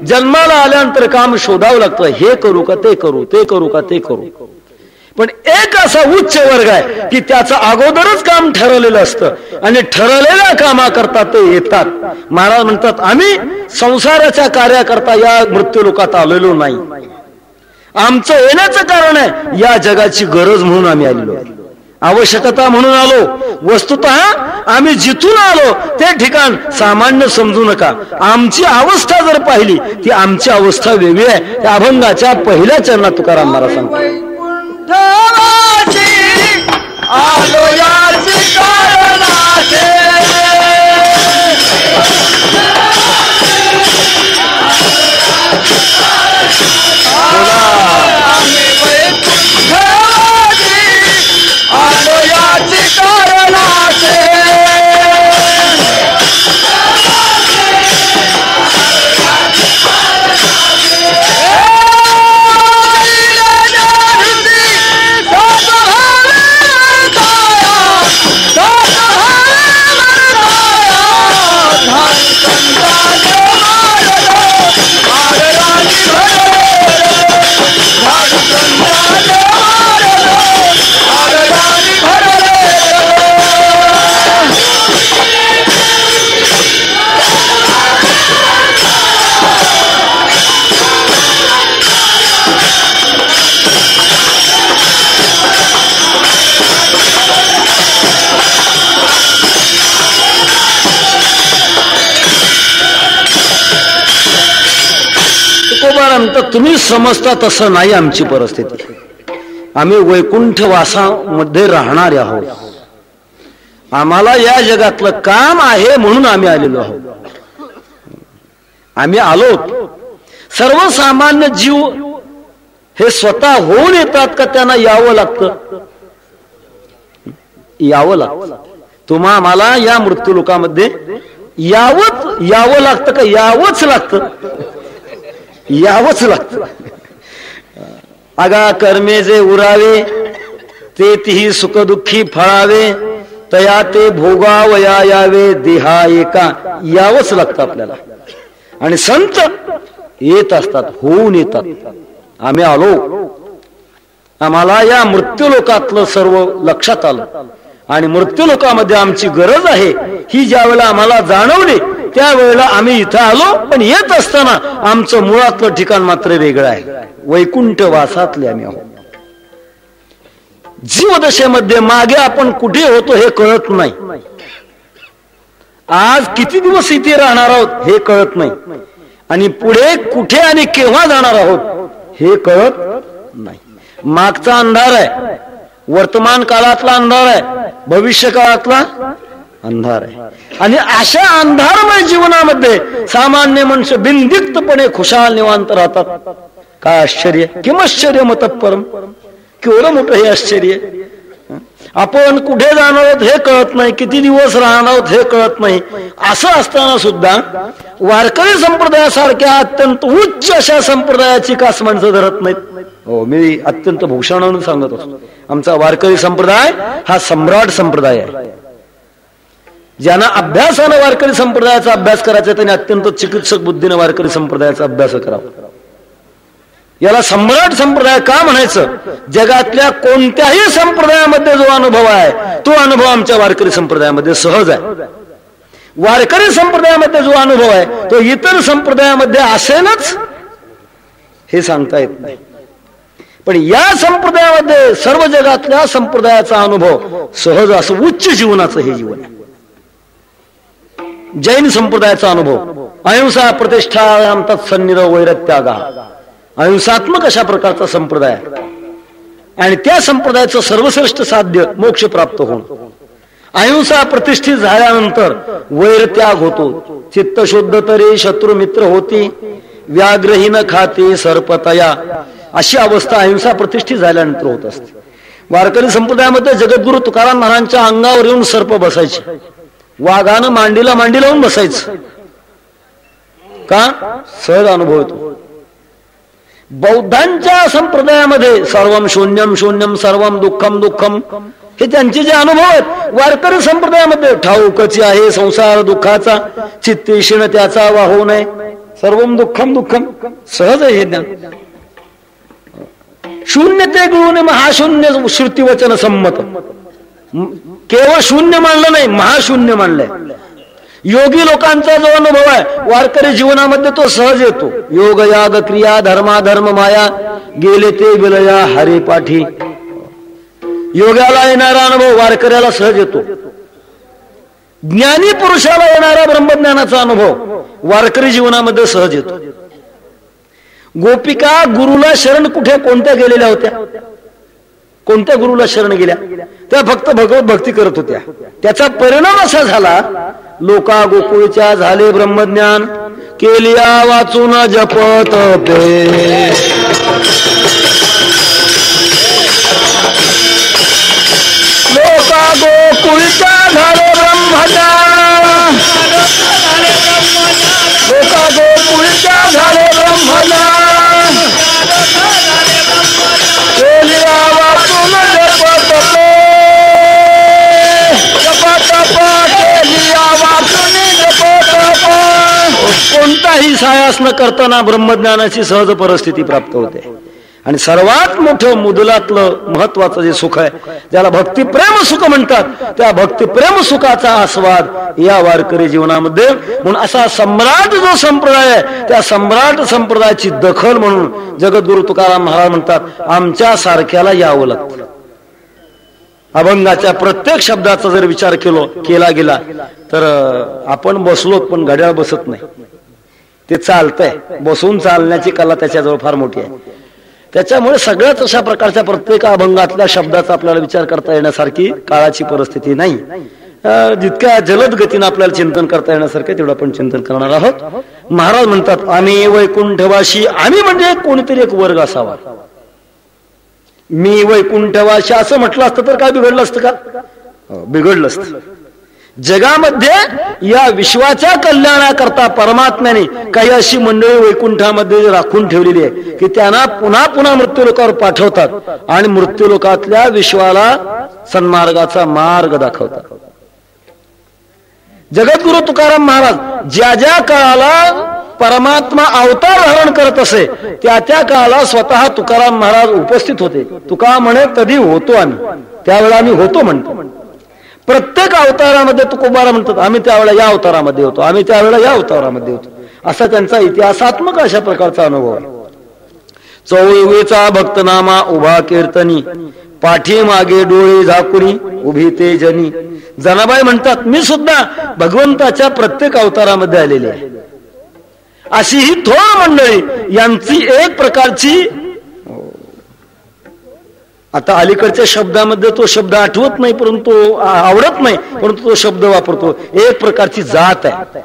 जन्माला आल्यानंतर काम शोधावं लागतं, हे करू का ते करू, ते करू का ते करू. पण एक असा उच्च वर्ग आहे की त्याचं अगोदरच काम ठरवलेलं असतं आणि ठरवलेल्या कामाकरता ते येतात. महाराज म्हणतात, आम्ही संसाराच्या कार्याकरता या मृत्यू लोकात आलेलो नाही, आमचं येण्याचं कारण आहे या जगाची गरज म्हणून आम्ही आलेलो, आवश्यकता म्हणून आलो. वस्तुतः आम्ही जिथून आलो ते ठिकाण सामान्य समजू नका. आमची अवस्था जर पाहिली ती आमची अवस्था वेगळी आहे. त्या अभंगाच्या पहिल्या चरणात तुकाराम महाराज सांगतात, गेल्यानंतर तुम्ही समजता तसं नाही आमची परिस्थिती. आम्ही वैकुंठ वासामध्ये राहणारे आहोत. आम्हाला या जगातलं काम आहे म्हणून आम्ही आलेलो आहोत. आम्ही आलो. सर्वसामान्य जीव हे स्वतः होऊन येतात का त्यांना यावं लागतं? यावं लागतं. तुम्हा आम्हाला या मृत्यूलोकामध्ये यावं लागतं का यावंच लागतं? यावंच लागतं. आगा कर्मे जे उरावे ते तिही सुखदुःखी फळावे तया ते भोगावया यावे देहा एका. यावंच लागतं आपल्याला. आणि संत येत असतात, होऊन येतात. आम्ही आलो. आम्हाला या मृत्यूलोकातलं सर्व लक्षात आलं आणि मृत्यूलोकामध्ये आमची गरज आहे ही ज्या वेळेला आम्हाला जाणवली त्यावेळेला आम्ही इथं आलो. पण येत असताना आमचं मुळातलं ठिकाण मात्र वेगळं आहे. वैकुंठ वासातले आम्ही आहोत. जीवदशेमध्ये मागे आपण कुठे होतो हे कळत नाही. आज किती दिवस इथे राहणार आहोत हे कळत नाही. आणि पुढे कुठे आणि केव्हा जाणार आहोत हे कळत नाही. मागचा अंधार आहे, वर्तमान काळातला अंधार आहे, भविष्य काळातला अंधार आहे. आणि अशा अंधारमय जीवनामध्ये सामान्य मनुष्य बिनदिक्तपणे खुशाल निवांत राहतात. काय आश्चर्य! किमश्चर्य मतपरम. केवढं मोठं हे आश्चर्य. आपण कुठे जाणार आहोत हे कळत नाही, किती दिवस राहणार आहोत हे कळत नाही. असं असताना सुद्धा वारकरी संप्रदायासारख्या अत्यंत उच्च अशा संप्रदायाची कास माणसं धरत नाहीत. हो, मी अत्यंत भूषणानं सांगत असतो. आमचा वारकरी संप्रदाय हा सम्राट संप्रदाय आहे. ज्यांना अभ्यासानं वारकरी संप्रदायाचा अभ्यास करायचा त्यांनी अत्यंत चिकित्सक बुद्धीने वारकरी संप्रदायाचा अभ्यास करावा. याला सम्राट संप्रदाय का म्हणायचं? जगातल्या कोणत्याही संप्रदायामध्ये जो अनुभव आहे तो अनुभव आमच्या वारकरी संप्रदायामध्ये सहज आहे. वारकरी संप्रदायामध्ये जो अनुभव आहे तो इतर संप्रदायामध्ये असेलच हे सांगता येत नाही. पण या संप्रदायामध्ये सर्व जगातल्या संप्रदायाचा अनुभव सहज असं उच्च जीवनाचं हे जीवन आहे. जैन संप्रदायाचा अनुभव अहिंसा प्रतिष्ठा तत्सन्निधो वैरत्यागा. अहिंसात्मक अशा प्रकारचा संप्रदाय आणि त्या संप्रदायाचं सर्वश्रेष्ठ साध्य मोक्ष प्राप्त होणं. अहिंसा प्रतिष्ठित झाल्यानंतर वैरत्याग होतो. चित्त शुद्ध तरी शत्रू मित्र होती, व्याघ्रहीन खाते सर्पतया. अशी अवस्था अहिंसा प्रतिष्ठित झाल्यानंतर होत असते. वारकरी संप्रदायामध्ये जगद्गुरु तुकाराम महाराजांच्या अंगावर येऊन सर्प बसायचे. वाघानं मांडीला मांडी लावून बसायचं. का? सहज अनुभव येतो. बौद्धांच्या संप्रदायामध्ये सर्वम शून्यम शून्यम सर्वम दुःखम दुःखम हे त्यांचे जे अनुभव आहेत. वारकरी संप्रदायामध्ये ठाऊकची आहे संसार दुःखाचा, चित्ती क्षीण त्याचा वाहू नये, सर्वम दुःखम दुःखम. सहज आहे हे ज्ञान. शून्य ते गुरुने महाशून्य श्रुती वचन संमत. केवळ शून्य मानलं नाही, महाशून्य मानलंय. योगी लोकांचा जो अनुभव आहे वारकरी जीवनामध्ये तो सहज येतो. योग याग क्रिया धर्मा धर्म माया गेले ते विलया हरे पाठी. योगाला येणारा अनुभव वारकऱ्याला सहज येतो. ज्ञानी पुरुषाला येणारा ब्रह्मज्ञानाचा अनुभव वारकरी जीवनामध्ये सहज येतो. गोपिका गुरुला शरण कुठे कोणत्या गेलेल्या होत्या? कोणत्या गुरुला शरण गेल्या? त्या फक्त भगवत भक्ती करत होत्या. त्याचा परिणाम असा झाला लोका गोकुळच्या झाले ब्रह्मज्ञान केलिया वाचून जपत पे. लोका गोकुळच्या झाले ब्रह्मज्ञान, लोका गोकुळच्या झाले ब्रह्मज्ञान केलिया वाचून जपत पे. कोणताही सायास न करताना ब्रह्मज्ञानाची सहज परिस्थिती प्राप्त होते. आणि सर्वात मोठं मुदलातलं महत्वाचं जे सुख आहे ज्याला भक्तिप्रेम सुख म्हणतात त्या भक्तिप्रेम सुखाचा आस्वाद या वारकरी जीवनामध्ये. म्हणून असा सम्राट जो संप्रदाय आहे त्या सम्राट संप्रदायाची दखल म्हणून जगद्गुरु तुकाराम महाराज म्हणतात आमच्या सारख्याला यावं लागतं. अभंगाच्या प्रत्येक शब्दाचा जर विचार केला गेला तर आपण बसलो पण घड्याळ बसत नाही. ते चालतंय, बसून चालण्याची कला त्याच्याजवळ फार मोठी आहे. त्याच्यामुळे सगळ्याच अशा प्रकारच्या प्रत्येक अभंगातल्या शब्दाचा आपल्याला विचार करता येण्यासारखी काळाची परिस्थिती नाही. जितक्या जलद गतीनं आपल्याला चिंतन करता येण्यासारखं तेवढं आपण चिंतन करणार आहोत. महाराज म्हणतात आम्ही वैकुंठवासी. आम्ही म्हणजे कोणीतरी एक वर्ग असावा. मी वैकुंठवासी असं म्हटलं असतं तर काय बिघडलं असतं का? बिघडलं असतं. जगामध्ये या विश्वाच्या कल्याणाकरता परमात्म्याने काही अशी मंडळी वैकुंठामध्ये राखून ठेवलेली आहे की त्यांना पुन्हा पुन्हा मृत्यूलोकावर पाठवतात आणि मृत्यूलोकातल्या विश्वाला सन्मार्गाचा मार्ग दाखवतात. जगद्गुरु तुकाराम महाराज ज्या ज्या काळाला परमात्मा अवतार धारण करत असे त्या त्या काळाला स्वतः तुकाराम महाराज उपस्थित होते. तुका म्हणे कधी होतो आम्ही, त्यावेळेला आम्ही होतो म्हणतो. प्रत्येक अवतारामध्ये तुकोबारा म्हणतात आम्ही त्यावेळेला या अवतारामध्ये होतो, आम्ही त्यावेळेला या अवतारामध्ये होतो. असा त्यांचा इतिहासात्मक अशा प्रकारचा अनुभव आहे. चौळवेचा भक्तनामा उभा कीर्तनी, पाठीमागे डोळे झाकुनी उभी ते जनी. जनाबाई म्हणतात मी सुद्धा भगवंताच्या प्रत्येक अवतारामध्ये आलेली आहे. अशी ही थोर मंडळी यांची एक प्रकारची, आता अलीकडच्या शब्दामध्ये तो शब्द आठवत नाही परंतु आवडत नाही परंतु तो शब्द वापरतो, एक प्रकारची जात आहे.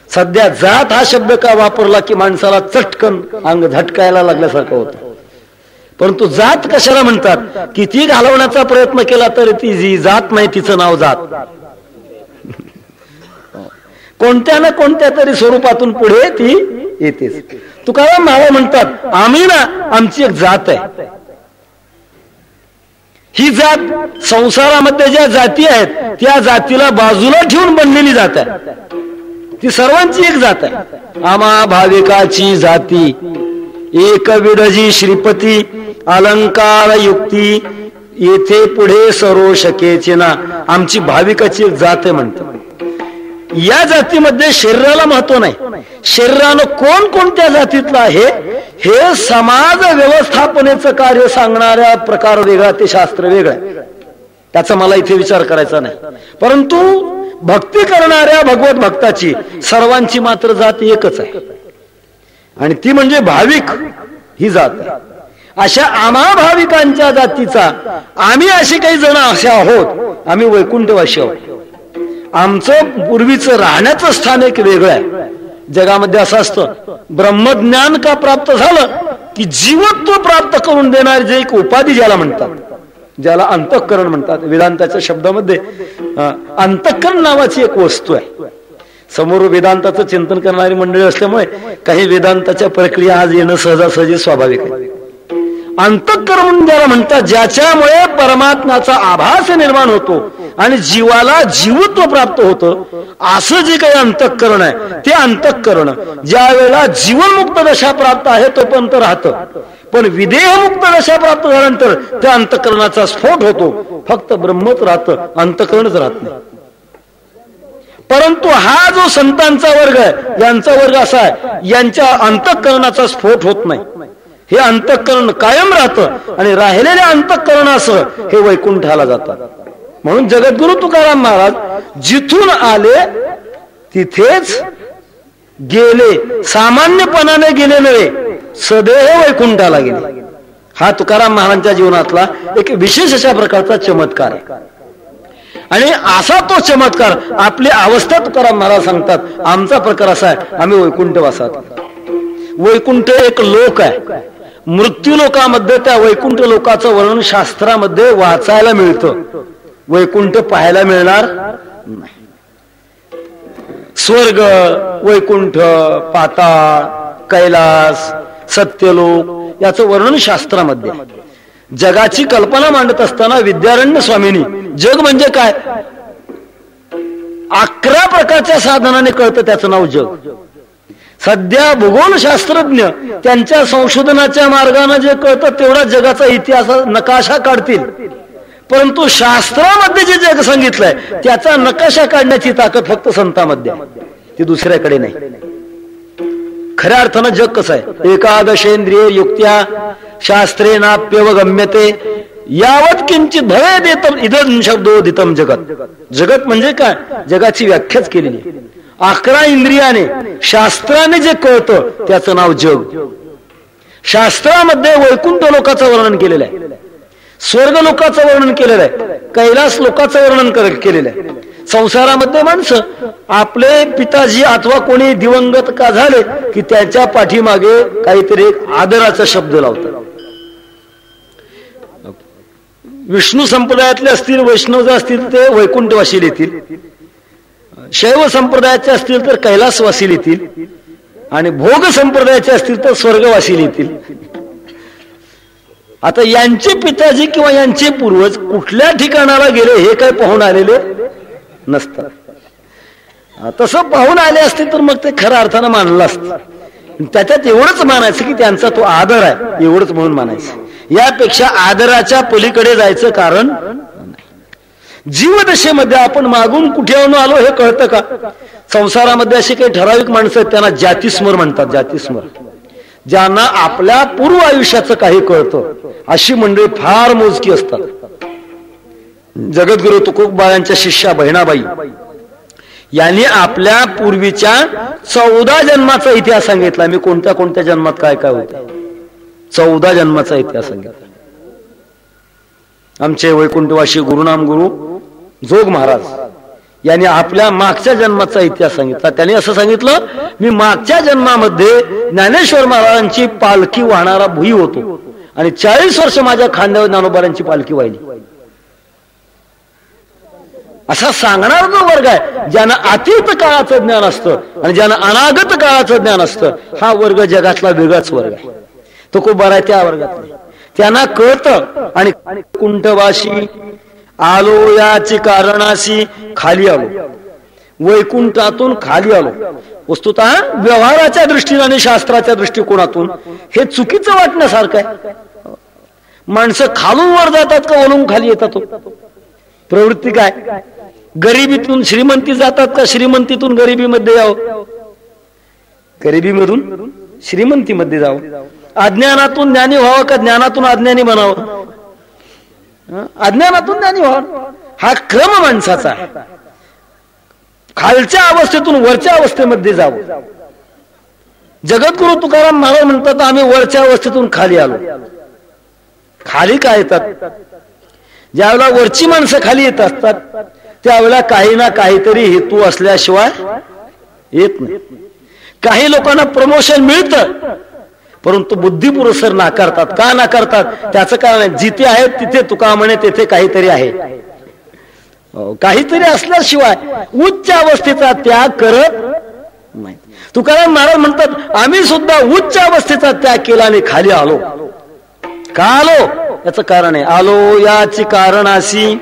सध्या जात हा शब्द का वापरला की माणसाला चटकन अंग झटकायला लागल्यासारखं होतं. परंतु जात कशाला म्हणतात? किती घालवण्याचा प्रयत्न केला तरी ती जी जात नाही तिचं नाव जात. कोणत्या ना कोणत्या तरी स्वरूपातून पुढे ती येतेच. तुकाराम महाराज म्हणतात आम्ही ना आमची एक जात आहे. ही जात संसारामध्ये ज्या जाती आहेत त्या जातीला बाजूला ठेवून बनलेली जात आहे. ती सर्वांची एक जात आहे. आम्हा भाविकाची जाती एक विडजी श्रीपती अलंकार युक्ती येथे पुढे सरो शकेचे ना. आमची भाविकाची एक जात आहे म्हणतो. या जातीमध्ये शरीराला महत्व नाही. शरीरानं कोण कोणत्या जातीतलं आहे हे समाज व्यवस्थापनेचं कार्य सांगणाऱ्या प्रकार वेगळा, ते शास्त्र वेगळं. त्याचा मला इथे विचार करायचा नाही. परंतु भक्ती करणाऱ्या भगवत भक्ताची सर्वांची मात्र जात एकच आहे आणि ती म्हणजे भाविक ही जात आहे. अशा आम्हा भाविकांच्या जातीचा आम्ही अशी काही जण असे आहोत. आम्ही वैकुंठवासी आहोत. आमचं पूर्वीचं राहण्याचं स्थान एक वेगळं आहे. जगामध्ये असं असतं ब्रह्मज्ञान का प्राप्त झालं की जीवत्व प्राप्त करून देणारी जे एक उपाधी ज्याला म्हणतात, ज्याला अंतःकरण म्हणतात. वेदांताच्या शब्दामध्ये अंतःकरण नावाची एक वस्तू आहे. समोर वेदांताचं चिंतन करणारी मंडळी असल्यामुळे काही वेदांताच्या प्रक्रिया आज येणं सहजासहजी स्वाभाविक आहे. अंतःकरण ज्याला म्हणतात ज्याच्यामुळे परमात्म्याचा आभास निर्माण होतो आणि जीवाला जीवत्व प्राप्त होतं, असं जे काही अंतःकरण आहे ते अंतःकरण ज्या वेळेला जीवनमुक्त दशा प्राप्त आहे तोपर्यंत राहतं. पण विदेहमुक्त दशा प्राप्त झाल्यानंतर त्या अंतःकरणाचा स्फोट होतो. फक्त ब्रह्मच राहतं, अंतःकरणच राहत नाही. परंतु हा जो संतांचा वर्ग आहे यांचा वर्ग असा आहे यांच्या अंतःकरणाचा स्फोट होत नाही. हे अंतःकरण कायम राहतं आणि राहिलेल्या अंतःकरणासह हे वैकुंठाला जातात. म्हणून जगद्गुरु तुकाराम महाराज जिथून आले तिथेच गेले. सामान्यपणाने गेले नव्हे, सदैव वैकुंठाला गेले. हा तुकाराम महाराजांच्या जीवनातला एक विशेष अशा प्रकारचा चमत्कार आहे. आणि असा तो चमत्कार आपली अवस्था तुकाराम महाराज सांगतात. आमचा प्रकार असा आहे आम्ही वैकुंठवासात. वैकुंठ एक लोक आहे. मृत्यू लोकामध्ये त्या वैकुंठ लोकाचं वर्णन शास्त्रामध्ये वाचायला मिळतं. वैकुंठ पाहायला मिळणार नाही. स्वर्ग, वैकुंठ, पाताळ, कैलास, सत्यलोक याचं वर्णन शास्त्रामध्ये. जगाची कल्पना मांडत असताना विद्यारण्य स्वामींनी जग म्हणजे काय 11 प्रकारच्या साधनाने कळतं त्याचं नाव जग. सध्या भूगोलशास्त्रज्ञ त्यांच्या संशोधनाच्या मार्गाने जे कळतं तेवढा जगाचा इतिहास नकाशा काढतील. परंतु शास्त्रामध्ये जे जग सांगितलंय त्याचा नकाशा काढण्याची ताकद फक्त संतांमध्ये आहे, ती दुसऱ्याकडे नाही. खऱ्या अर्थानं जग कसं आहे? एकादशेंद्रिय युक्त्या शास्त्रेणाप्यवगम्यते यावत किंचित भवेदेतम इदं शब्दोदितम जगत. जगत म्हणजे काय? जगाची व्याख्याच केलेली. 11 इंद्रियाने शास्त्राने जे कळतं त्याचं नाव जग. शास्त्रामध्ये वैकुंठ लोकाचं वर्णन केलेलं आहे, स्वर्ग लोकाचं वर्णन केलेलं आहे, कैलास लोकाचं वर्णन केलेलं आहे. संसारामध्ये माणसं आपले पिताजी अथवा कोणी दिवंगत का झाले की त्यांच्या पाठीमागे काहीतरी आदराचा शब्द लावतात. विष्णू संप्रदायातले असतील, वैष्णव असतील ते वैकुंठवासी येतील, शैव संप्रदायाचे असतील तर कैलासवासी येतील, आणि भोग संप्रदायाचे असतील तर स्वर्गवासी येतील. आता यांचे पिताजी किंवा यांचे पूर्वज कुठल्या ठिकाणाला गेले हे काय पाहून आलेले नसतात. तसं पाहून आले असते तर मग ते खऱ्या अर्थानं मानलं असतं. त्याच्यात एवढंच मानायचं की त्यांचा तो आदर आहे, एवढंच म्हणून मानायचं. यापेक्षा आदराच्या पलीकडे जायचं कारण नाही. जीवदशेमध्ये आपण मागून कुठे आलो हे कळतं का? संसारामध्ये अशी काही ठराविक माणसं आहेत त्यांना जातीस्मर म्हणतात. जातीस्मर, ज्यांना आपल्या पूर्व आयुष्याचं काही कळतं अशी मंडळी फार मोजकी असतात. जगद्गुरु तुकोबारांच्या शिष्या बहिणाबाई यांनी आपल्या पूर्वीच्या 14 जन्माचा इतिहास सांगितला. मी कोणत्या कोणत्या जन्मात काय काय होतं 14 जन्माचा इतिहास सांगितला. आमचे वैकुंठवासी गुरुनाम गुरु जोग महाराज यांनी आपल्या मागच्या जन्माचा इतिहास सांगितला. त्यांनी असं सांगितलं, मी मागच्या जन्मामध्ये ज्ञानेश्वर महाराजांची पालखी वाहणारा भुई होतो आणि 40 वर्ष माझ्या खांद्यावर ज्ञानोबारांची पालखी वाहिली. असा सांगणारा जो वर्ग आहे ज्यांना अतीत काळाचं ज्ञान असतं आणि ज्यांना अनागत काळाचं ज्ञान असतं, हा वर्ग जगातला वेगळाच वर्ग आहे. तो खूप बरा आहे त्या वर्गात. त्यांना कळतं. आणि कुंठवाशी आलो याची कारणाशी खाली आलो, वैकुंठातून खाली आलो. वस्तुतः व्यवहाराच्या दृष्टीने आणि शास्त्राच्या दृष्टिकोनातून हे चुकीचं वाटण्यासारखं आहे. माणसं खालून वर जातात का वरून खाली येतात? प्रवृत्ती काय? गरिबीतून श्रीमंती जातात का श्रीमंतीतून गरिबीमध्ये यावं? गरिबीमधून श्रीमंतीमध्ये जावं. अज्ञानातून ज्ञानी व्हावं का ज्ञानातून अज्ञानी बनावं? अज्ञानातून ज्ञानी व्हावं हा क्रम माणसाचा आहे. खालच्या अवस्थेतून वरच्या अवस्थेमध्ये जावं. जगद्गुरु तुकाराम महाराज म्हणतात, आम्ही वरच्या अवस्थेतून खाली आलो. खाली काय येतात? ज्यावेळेला वरची माणसं खाली येत असतात त्यावेळेला काही ना काहीतरी हेतू असल्याशिवाय येत नाही. काही लोकांना प्रमोशन मिळतं परंतु बुद्धिपुरस्सर नाकारतात. का नाकारतात? त्याचं कारण जिथे आहे तिथे तुका म्हणे तेथे काहीतरी आहे. काहीतरी असल्याशिवाय उच्च अवस्थेचा त्याग करत नाही. तुकाराम महाराज म्हणतात, आम्ही सुद्धा उच्च अवस्थेचा त्याग केला आणि खाली आलो. का आलो? याचं कारण आहे. आलो याची कारणाशी.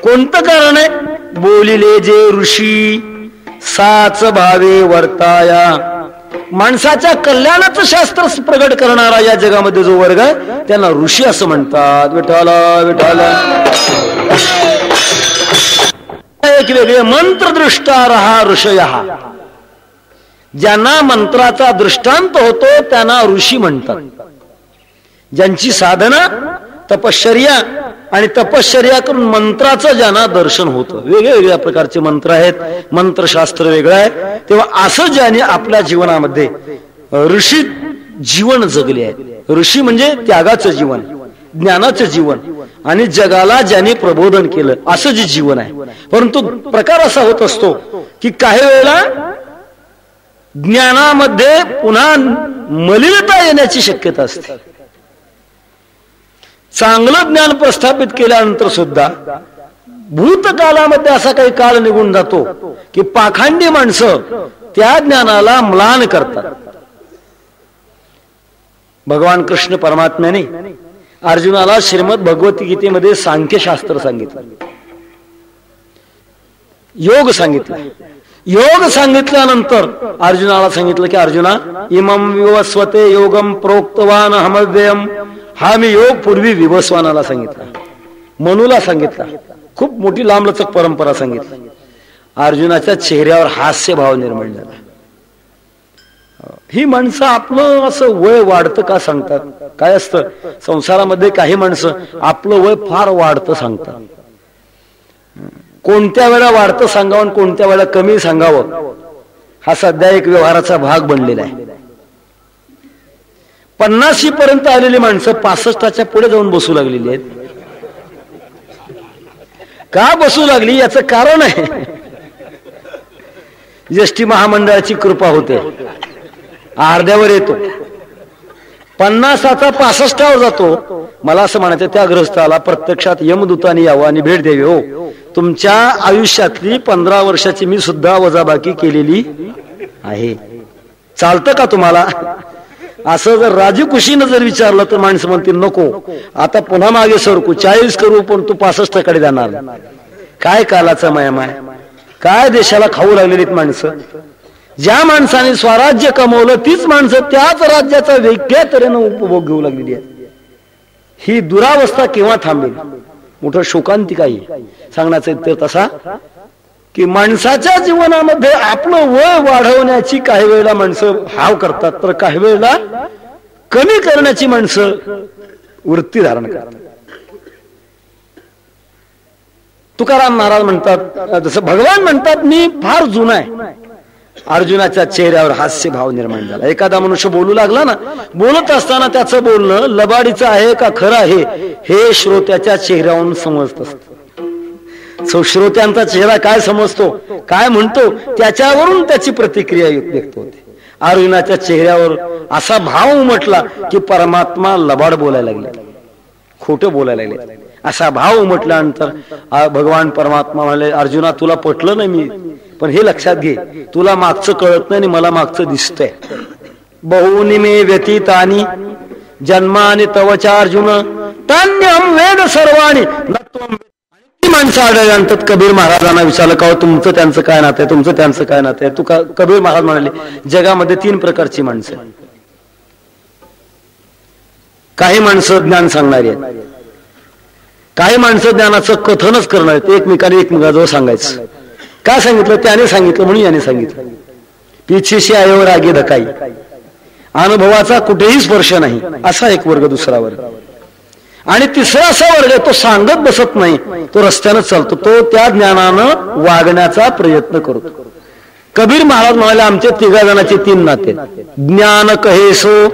कोणतं कारण आहे? बोलिले जे ऋषी साच भावे वर्ताया. माणसाच्या कल्याणाचं शास्त्र प्रगट करणारा या जगामध्ये जो वर्ग आहे त्यांना ऋषी असं म्हणतात. विठाला विठाला. एक वेगळे मंत्रदृष्टा रहा ऋषय. ज्यांना मंत्राचा दृष्टांत होतो त्यांना ऋषी म्हणतात. ज्यांची साधना तपश्चर्या आणि तपश्चर्या करून मंत्राचं ज्यांना दर्शन होतं. वेगवेगळ्या प्रकारचे मंत्र आहेत, मंत्रशास्त्र वेगळं आहे. तेव्हा असं ज्याने आपल्या जीवनामध्ये ऋषी जीवन जगले आहे. ऋषी म्हणजे त्यागाचं जीवन, ज्ञानाचं जीवन आणि जगाला ज्याने प्रबोधन केलं असं जे जीवन आहे. परंतु प्रकार असा होत असतो की काही वेळेला ज्ञानामध्ये पुन्हा मलिनता येण्याची शक्यता असते. चांगलं ज्ञान प्रस्थापित केल्यानंतर सुद्धा भूतकालामध्ये असा काही काळ निघून जातो की पाखंडी माणसं त्या ज्ञानाला म्लान करतात. भगवान कृष्ण परमात्म्याने अर्जुनाला श्रीमद भगवत गीतेमध्ये सांख्यशास्त्र सांगितलं, योग सांगितलं. योग सांगितल्यानंतर अर्जुनाला सांगितलं की अर्जुना इमं विवस्वते योगम प्रोक्तवान हमव्ययम. हा मी योग पूर्वी विवस्वानाला सांगितला, मनुला सांगितला. खूप मोठी लांबलचक परंपरा सांगितली. अर्जुनाच्या चेहऱ्यावर हास्य भाव निर्माण झाला. ही माणसं आपलं असं वय वाढतं का सांगतात? काय असतं संसारामध्ये काही माणसं आपलं वय फार वाढतं सांगतात. कोणत्या वेळा वाढतं सांगावं आणि कोणत्या वेळा कमी सांगावं हा सध्या एक व्यवहाराचा भाग बनलेला आहे. 50 पर्यंत आलेली माणसं 65च्या पुढे जाऊन बसू लागलेली आहेत. का बसू लागली याचं कारण आहे एसटी महामंडळाची कृपा होते. अर्ध्यावर येतो, 50चा 65वर जातो. मला असं म्हणायचं त्या गृहस्थाला प्रत्यक्षात यमदूताने यावं आणि भेट द्यावी. हो, तुमच्या आयुष्यातली 15 वर्षाची मी सुद्धा वजाबाकी केलेली आहे, चालतं का तुम्हाला? असं जर राजी खुशीनं जर विचारलं तर माणसं म्हणतील नको, आता पुन्हा मागे सरकू, 40 करू, पण तू 65कडे जाणार. काय कालाचा मयम आहे, काय देशाला खाऊ लागलेली माणसं. ज्या माणसाने स्वराज्य कमवलं तीच माणसं त्याच राज्याचा वेगळ्या तऱ्हेनं उपभोग घेऊ लागलेली आहे. ही दुरावस्था केव्हा थांबेल? मोठं शोकांतिक आहे. सांगण्याचा इतर तसा की माणसाच्या जीवनामध्ये आपलं वय वाढवण्याची काही वेळेला माणसं हाव करतात, तर काही वेळेला कमी करण्याची माणसं वृत्ती धारण करतात. तुकाराम महाराज म्हणतात, जसं भगवान म्हणतात मी फार जुना आहे. अर्जुनाच्या चेहऱ्यावर हास्य भाव निर्माण झाला. एखादा मनुष्य बोलू लागला ना, बोलत असताना त्याचं बोलणं लबाडीचं आहे का खरं आहे हे श्रोत्याच्या चेहऱ्यावरून समजत असत. श्रोत्यांचा चेहरा काय समजतो, काय म्हणतो, त्याच्यावरून त्याची प्रतिक्रिया व्यक्त होते. अर्जुनाच्या चेहऱ्यावर असा भाव उमटला की परमात्मा लबाड बोलायला लागले, खोटं बोलायला लागले. असा भाव उमटल्यानंतर भगवान परमात्मा म्हणाले, अर्जुना तुला पटलं नाही मी, पण हे लक्षात घे, तुला मागचं कळत नाही आणि मला मागचं दिसतंय. बहुनी मे व्यतीतानी जन्मानि तवचा अर्जुन तान्यहं वेद सर्वाणि नत्वं. माणसं आढळल्यानंतर कबीर महाराजांना विचारलं का तुमचं त्यांचं काय नातं आहे, तुमचं त्यांचं काय नातं आहे. तू कबीर महाराज म्हणाले, जगामध्ये 3 प्रकारची माणसं. काही माणसं ज्ञान सांगणारी आहेत, काही माणसं ज्ञानाचं कथनच करणार आहेत, एकमेकाने एकमेकाजवळ सांगायचं. काय सांगितलं? त्याने सांगितलं म्हणून याने सांगितलं. पिछेशी आयोवर आगे धकाई, अनुभवाचा कुठेही स्पर्श नाही, असा एक वर्ग. दुसरा वर्ग आणि तिसरा असा वर्ग आहे, तो सांगत बसत नाही, तो रस्त्यानं चालतो, तो त्या ज्ञानानं वागण्याचा प्रयत्न करतो. कबीर महाराज म्हणाले, आमचे 3 जणांचे 3 नाते. ज्ञान कहेसो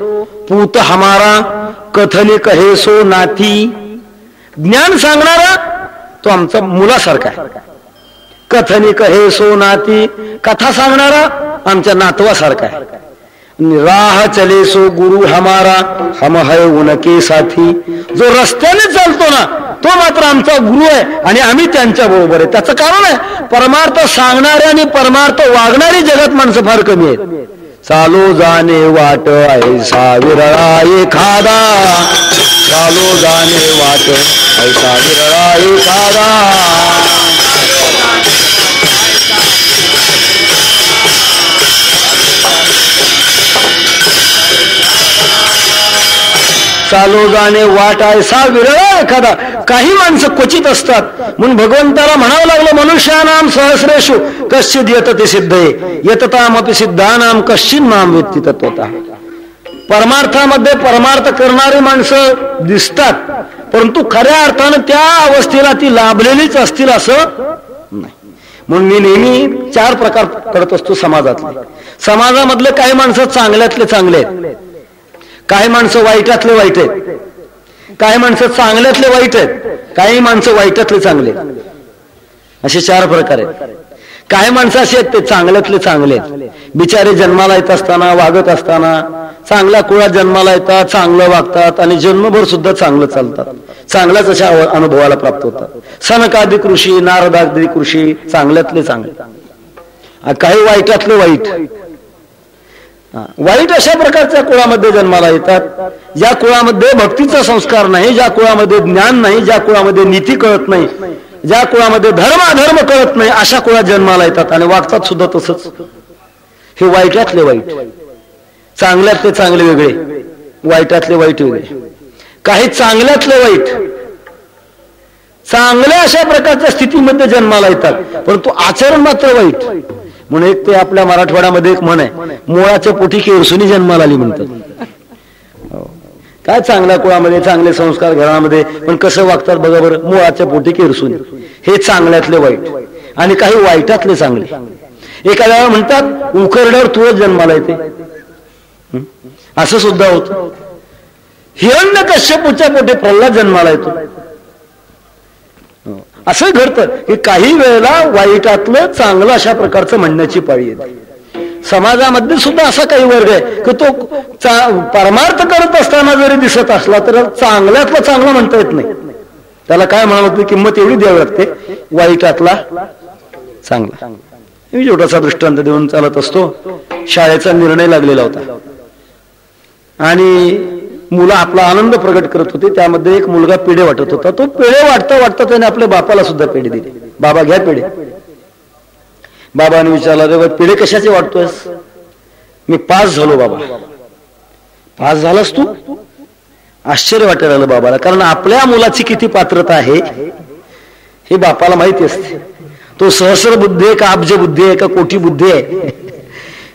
पूत हमारा, कथने कहेसो नाती. ज्ञान सांगणारा तो आमचा मुलासारखा आहे. कथने कहेसो नाती, कथा सांगणारा आमच्या नातवासारखा आहे. राह चले सो गुरु हमारा, हम है उनके साथी. जो रस्त्याने चालतो ना तो मात्र आमचा गुरु आहे आणि आम्ही त्यांच्या बरोबर आहे. त्याचं कारण आहे, परमार्थ सांगणारे आणि परमार्थ वागणारी जगात माणसं फार कमी आहेत. चालो जाणे वाट ऐसा विरळा एखादा, चालो जाणे वाट ऐसा विरळा एखादा. चालो जाणे वाट ऐसा विरळा एखादा. काही माणसं क्वचित असतात. म्हणून भगवंताला म्हणावं लागलं, मनुष्यानाम सहस्रेषु कश्चिद यतते सिद्धये यततामपि सिद्धानाम कश्चिन माम वेत्ति तत्वतः. परमार्थामध्ये परमार्थ करणारी माणसं दिसतात, परंतु खऱ्या अर्थानं त्या अवस्थेला ती लाभलेलीच असतील असं नाही. म्हणून मी नेहमी 4 प्रकार करत असतो समाजातले. समाजामधले काही माणसं चांगल्यातले चांगले आहेत, काही माणसं वाईटातले वाईट आहेत, काही माणसं चांगल्यातले वाईट आहेत, काही माणसं वाईटातले चांगले. असे 4 प्रकार आहेत. काही माणसं असे आहेत ते चांगल्यातले चांगले आहेत. बिचारे जन्माला येत असताना, वागत असताना चांगल्या कुळात जन्माला येतात, चांगलं वागतात आणि जन्मभर सुद्धा चांगलं चालतात, चांगल्याच अशा अनुभवाला प्राप्त होतात. सनकादिक ऋषी, नारदादिक ऋषी चांगल्यातले चांगले. काही वाईटातले वाईट. वाईट अशा प्रकारच्या कुळामध्ये जन्माला येतात, ज्या कुळामध्ये भक्तीचा संस्कार नाही, ज्या कुळामध्ये ज्ञान नाही, ज्या कुळामध्ये नीती कळत नाही, ज्या कुळामध्ये धर्म अधर्म कळत नाही, अशा कुळात जन्माला येतात आणि वागतात सुद्धा तसंच. हे वाईटातले वाईट. चांगल्यातले चांगले वेगळे, वाईटातले वाईट वेगळे. काही चांगल्यातले वाईट, चांगल्या अशा प्रकारच्या स्थितीमध्ये जन्माला येतात, परंतु आचरण मात्र वाईट. म्हणून एक ते आपल्या मराठवाड्यामध्ये एक म्हण आहे, मुळाच्या पोटी केरसुनी जन्माला आली म्हणतात. काय चांगल्या कुळामध्ये चांगले संस्कार घरामध्ये, पण कसं वागतात बघा बरं, मुळाच्या पोटी किरसून. हे चांगल्यातले वाईट आणि काही वाईटातले चांगले. एखाद्या म्हणतात उकरड्यावर तुळस जन्माला येते, असं सुद्धा होत. हिरण्यकश्यपूच्या पोटी प्रल्हाद जन्माला येतो. असं घडतं की काही वेळेला वाईटातलं चांगलं अशा प्रकारचं म्हणण्याची पाळी येते. समाजामध्ये सुद्धा असा काही वर्ग आहे की तो परमार्थ करत असताना जरी दिसत असला तर चांगल्यातला चांगला म्हणता येत नाही. त्याला काय म्हणत किंमत एवढी द्यावी लागते, वाईटातला चांगला. मी छोटासा दृष्टांत देऊन चालत असतो. शाळेचा निर्णय लागलेला होता आणि मुलं आपला आनंद प्रगट करत होते. त्यामध्ये एक मुलगा पेढे वाटत होता. तो पेढे वाटता वाटता त्याने आपल्या बापाला सुद्धा पेढे दिले. बाबा घ्या पेढे. बाबाने विचारला, रे पेढे कशाचे वाटतोयस? मी पास झालो बाबा. पास झालास तू? आश्चर्य वाटायला लागलं बाबाला, कारण आपल्या मुलाची किती पात्रता आहे हे बापाला माहिती असते. तो सहस्र बुद्धी आहे का अब्ज बुद्धी आहे का कोटी बुद्धी आहे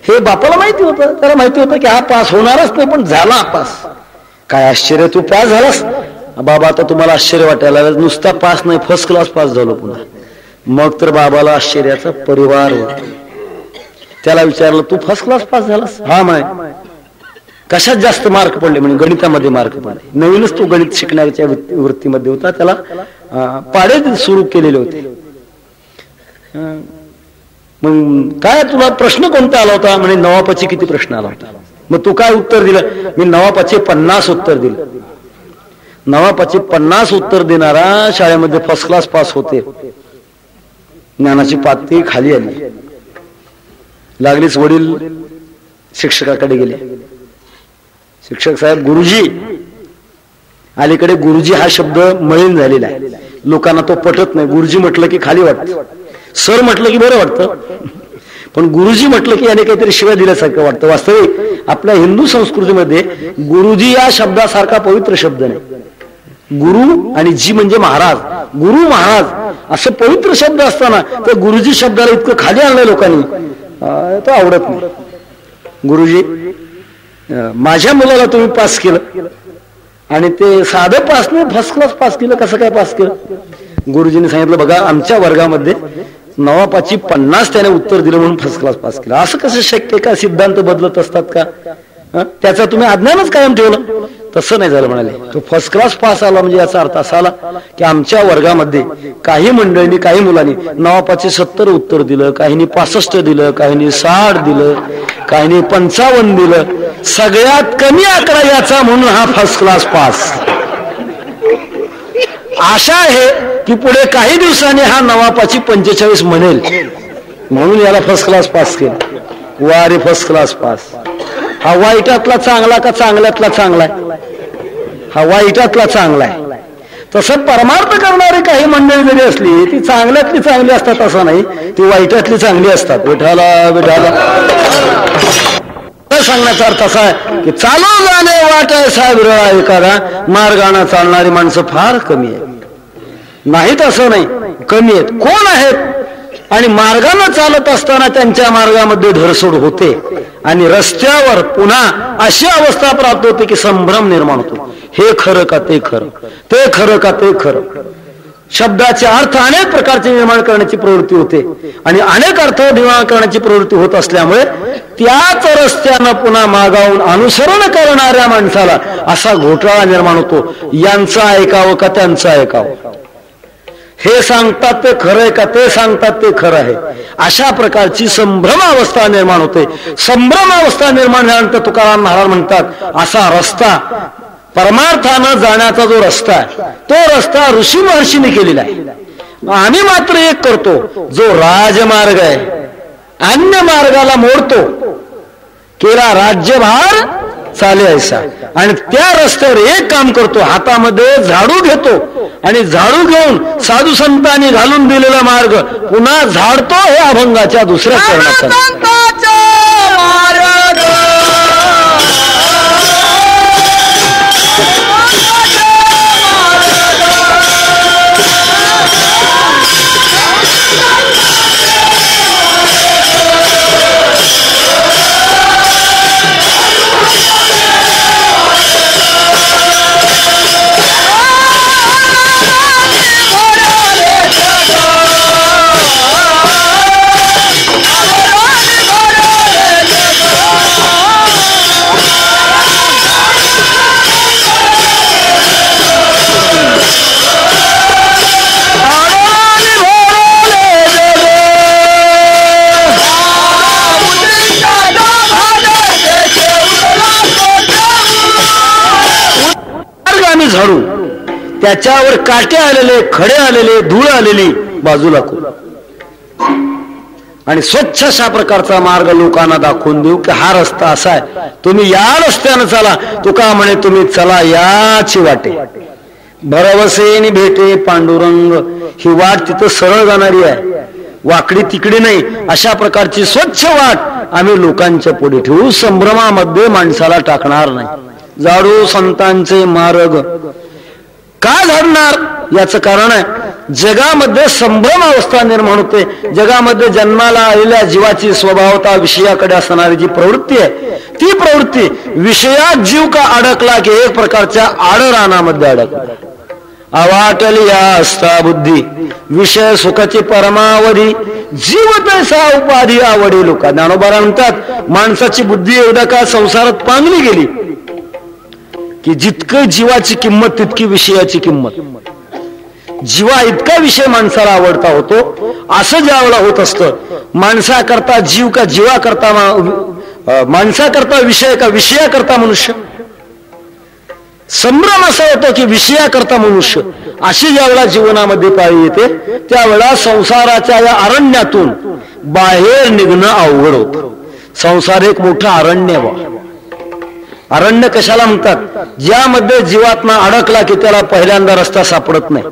हे बापाला माहिती होतं. त्याला माहिती होतं की हा पास होणारच नाही, पण झाला पास. काय आश्चर्य, तू पास झालास? बाबा आता तुम्हाला आश्चर्य वाटायला लागलं, नुसता पास नाही फर्स्ट क्लास पास झालो पुन्हा. मग तर बाबाला आश्चर्याचा परिवार होता. त्याला विचारलं, तू फर्स्ट क्लास पास झालास? हा म्हणे. कशात जास्त मार्क पडले? म्हणजे गणितामध्ये मार्क पडले. नवीनच तो गणित शिकण्याच्या वृत्तीमध्ये होता. त्याला पाढे सुरू केलेले होते. मग काय तुला प्रश्न कोणता आला होता? म्हणे नवापाची किती प्रश्न आला होता. मग तू काय उत्तर दिलं? मी नवापाचे 50 उत्तर दिलं. नवापाचे 50 उत्तर देणारा शाळेमध्ये फर्स्ट क्लास पास होते. ज्ञानाची पातळी खाली आली. लागलीच वडील शिक्षकाकडे गेले. शिक्षक साहेब, गुरुजी. अलीकडे गुरुजी हा शब्द मळीन झालेला आहे, लोकांना तो पटत नाही. गुरुजी म्हटलं की खाली वाटतं, सर म्हटलं की बरं वाटतं, पण गुरुजी म्हटलं की याने काहीतरी शिवाय दिल्यासारखं वाटतं. वास्तविक आपल्या हिंदू संस्कृतीमध्ये गुरुजी या शब्दासारखा पवित्र शब्द नाही. गुरु आणि जी म्हणजे महाराज, गुरु महाराज असं पवित्र शब्द असताना तर गुरुजी शब्दाला इतकं खाली आणलंय लोकांनी, तो आवडत नाही. गुरुजी, माझ्या मुलाला तुम्ही पास केलं आणि ते साधं पास नाही फर्स्ट क्लास पास केलं. कसं काय पास केलं? गुरुजींनी सांगितलं, बघा आमच्या वर्गामध्ये नवापाची 50 त्याने उत्तर दिलं म्हणून फर्स्ट क्लास पास केलं. असं कसं शक्य? का सिद्धांत बदलत असतात का? त्याचा तुम्ही अज्ञानच कायम ठेवलं? तसं नाही झालं म्हणाले. तो फर्स्ट क्लास पास आला म्हणजे याचा अर्थ असा आला की आमच्या वर्गामध्ये काही मंडळींनी, काही मुलांनी नवापाचे 70 उत्तर दिलं, काहींनी 65 दिलं, काहींनी 60 दिलं, काहींनी 55 दिलं. सगळ्यात कमी आकडा याचा म्हणून हा फर्स्ट क्लास पास. आशा आहे की पुढे काही दिवसांनी हा नवापाची 45 म्हणेल, म्हणून याला फर्स्ट क्लास पास केला. वारे फर्स्ट क्लास पास. हा वाईटातला चांगला का चांगल्यातला चांगला आहे? हा वाईटातला चांगला आहे. तसं परमार्थ करणारी काही मंडळी जरी असली ती चांगल्यातली चांगली असतात असं नाही, ती वाईटातली चांगली असतात. विठाला विठाला सांगण्याचा अर्थ असा आहे की चालू जाणे वाट आहे साहेब विरळा एखादा, मार्गाने चालणारी माणसं फार कमी आहेत. नाहीत असं नाही, कमी आहेत. कोण आहेत? आणि मार्गाने चालत असताना त्यांच्या मार्गामध्ये धरसोड होते आणि रस्त्यावर पुन्हा अशी अवस्था प्राप्त होते की संभ्रम निर्माण होतो. हे खरं का ते खरं, ते खरं का ते खरं. शब्दाचे अर्थ अनेक प्रकारचे निर्माण करण्याची प्रवृत्ती होते आणि अनेक अर्थ निर्माण करण्याची प्रवृत्ती होत असल्यामुळे त्याच रस्त्यानं पुन्हा मागावून अनुसरण करणाऱ्या माणसाला असा घोटाळा निर्माण होतो. यांचं ऐकावं का त्यांचं ऐकावं, हे सांगतात ते खरं आहे का ते सांगतात ते खरं आहे, अशा प्रकारची संभ्रम अवस्था निर्माण होते. संभ्रम अवस्था निर्माण झाल्यानंतर तुकाराम महाराज म्हणतात, असा रस्ता परमार्थानं जाण्याचा जो रस्ता आहे तो रस्ता ऋषी महर्षीने केलेला आहे. आम्ही मात्र एक करतो, जो राजमार्ग आहे अन्य मार्गाला मोडतो. केला राज्यभार चाले ऐसा. आणि त्या रस्त्यावर एक काम करतो, हातामध्ये झाडू घेतो आणि झाडू घेऊन साधू संतांनी घालून दिलेला मार्ग पुन्हा झाडतो. हे अभंगाच्या दुसऱ्या चरणाचा झाडू, त्याच्यावर काटे आलेले, खडे आलेले, धूळ आलेली बाजूला करू आणि स्वच्छ अशा प्रकारचा मार्ग लोकांना दाखवून देऊ की हा रस्ता असा आहे, तुम्ही या रस्त्यानं चला. तुका म्हणे तुम्ही चला याची वाटे, भरवसेनी भेटे पांडुरंग. ही वाट तिथं सरळ जाणारी आहे, वाकडी तिकडे नाही. अशा प्रकारची स्वच्छ वाट आम्ही लोकांच्या पुढे ठेवू, संभ्रमामध्ये माणसाला टाकणार नाही. झाडू संतांचे मार्ग. का झाडणार याचं कारण आहे, जगामध्ये संभ्रम अवस्था निर्माण होते. जगामध्ये जन्माला आलेल्या जीवाची स्वभावता विषयाकडे असणारी जी प्रवृत्ती आहे, ती प्रवृत्ती विषयात जीव का अडकला की एक प्रकारच्या आडरानामध्ये अडकला. अवाटली या असता बुद्धी, विषय सुखाची परमावधी, जीव तैसा उपाधी आवडी लोका. ज्ञानोबा म्हणतात माणसाची बुद्धी एकदा का संसारात पांगली गेली की जितकं जीवाची किंमत तितकी विषयाची किंमत. जीवा इतका विषय माणसाला आवडता होतो. असं ज्यावेळेला होत असतं, माणसाकरता जीव का जीवा करता, माणसाकरता विषय का विषयाकरता मनुष्य. संभ्रम असा होतो की विषयाकरता मनुष्य. अशी ज्यावेळेला जीवनामध्ये पाळी येते, त्यावेळेला संसाराच्या या अरण्यातून बाहेर निघणं अवघड होतं. संसार एक मोठं अरण्य आहे. अरण्य कशाला म्हणतात, ज्यामध्ये जीवात्मा अडकला की त्याला पहिल्यांदा रस्ता सापडत नाही.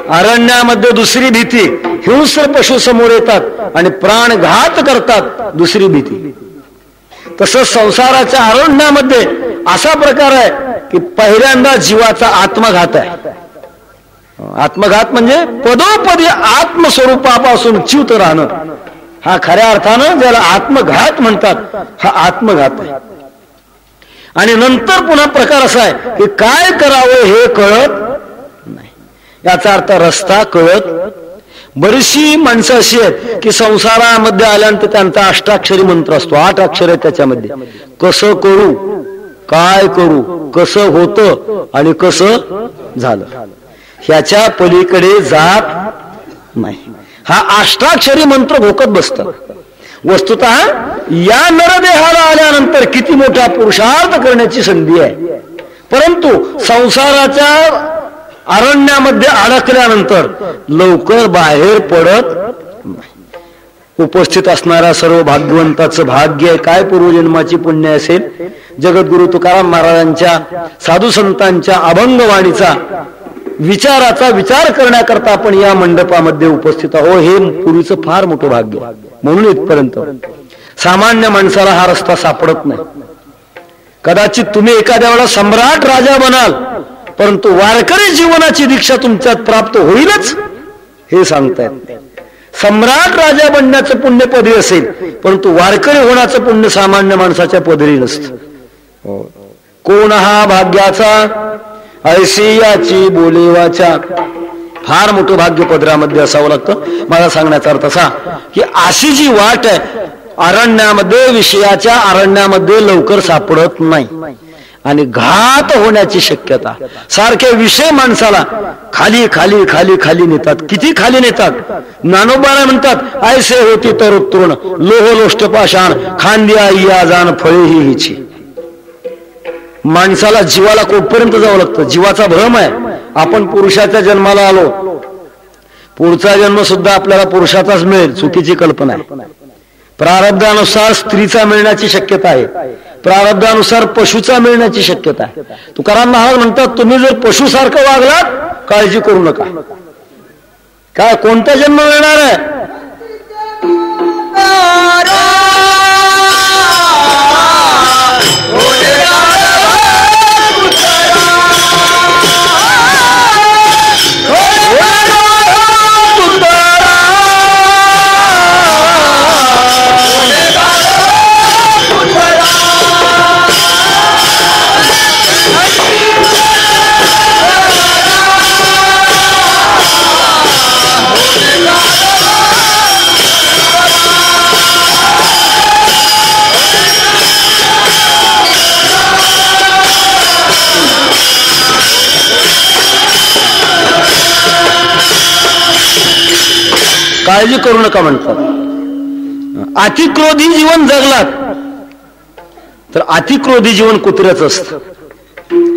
अरण्यामध्ये दुसरी भीती, हिंस्र पशु समोर येतात आणि प्राणघात करतात, दुसरी भीती. तसंच संसाराच्या अरण्यामध्ये असा प्रकार आहे की पहिल्यांदा जीवाचा आत्मघात आहे. आत्मघात म्हणजे पदोपदी आत्मस्वरूपापासून च्युत राहणं. हा खऱ्या अर्थानं ज्याला आत्मघात म्हणतात, हा आत्मघात आहे. आणि नंतर पुन्हा प्रकार असा आहे की काय करावं हे कळत नाही. याचा अर्थ रस्ता कळत. बरीचशी माणसं अशी आहेत की संसारामध्ये आल्यानंतर त्यांचा अष्टाक्षरी मंत्र असतो, 8 अक्षर आहेत त्याच्यामध्ये. कसं करू, काय करू, कसं होतं आणि कसं झालं, ह्याच्या पलीकडे जात नाही. हा अष्टाक्षरी मंत्र भोकत बसतात. वस्तुतः या नरदेहाला आल्यानंतर किती मोठा पुरुषार्थ करण्याची संधी आहे, परंतु संसाराच्या अरण्यामध्ये अडकल्यानंतर लवकर बाहेर पडत नाही. उपस्थित असणाऱ्या सर्व भाग्यवंताचं भाग्य आहे. काय पूर्वजन्माची पुण्य असेल. जगद्गुरु तुकाराम महाराजांच्या साधू संतांच्या अभंगवाणीचा विचाराचा विचार करण्याकरता आपण या मंडपामध्ये उपस्थित आहोत. हे पूर्वीचं फार मोठं भाग्य. म्हणून इथपर्यंत सामान्य माणसाला हा रस्ता सापडत नाही. कदाचित तुम्ही एखाद्या वेळा सम्राट राजा बनाल, परंतु वारकरी जीवनाची दीक्षा तुमच्यात प्राप्त होईलच हे सांगतायत. सम्राट राजा बनण्याचं पुण्य पदरी असेल, परंतु वारकरी होण्याचं पुण्य सामान्य माणसाच्या पदरी नसतं. कोण हा भाग्याचा ऐशी याची बोलेवाचा. फार मोठं भाग्य पदरामध्ये असावं लागतं. मला सांगण्याचा अर्थ असा की अशी जी वाट आहे अरण्यामध्ये, विषयाच्या अरण्यामध्ये लवकर सापडत नाही आणि घात होण्याची शक्यता. सारखे विषय माणसाला खाली खाली खाली खाली नेतात. किती खाली नेतात. ज्ञानोबा म्हणतात ऐसे होती तर तृण लोह लोष्ट पाषाण खांदी आई आजान फळे ही हिची. माणसाला जीवाला कोटपर्यंत जावं लागतं. जीवाचा भ्रम आहे. आपण पुरुषाच्या जन्माला आलो, पुढचा जन्म सुद्धा आपल्याला पुरुषाचाच मिळेल, चुकीची कल्पना आहे. प्रारब्धानुसार स्त्रीचा मिळण्याची शक्यता आहे, प्रारब्धानुसार पशुचा मिळण्याची शक्यता आहे. तुकाराम महाराज म्हणतात तुम्ही जर पशुसारखं वागलात काळजी करू नका. काय कोणता जन्म मिळणार आहे. काळजी करू नका म्हणतात. अतिक्रोधी जीवन जगलात तर अतिक्रोधी जीवन कुत्र्याचं असतं.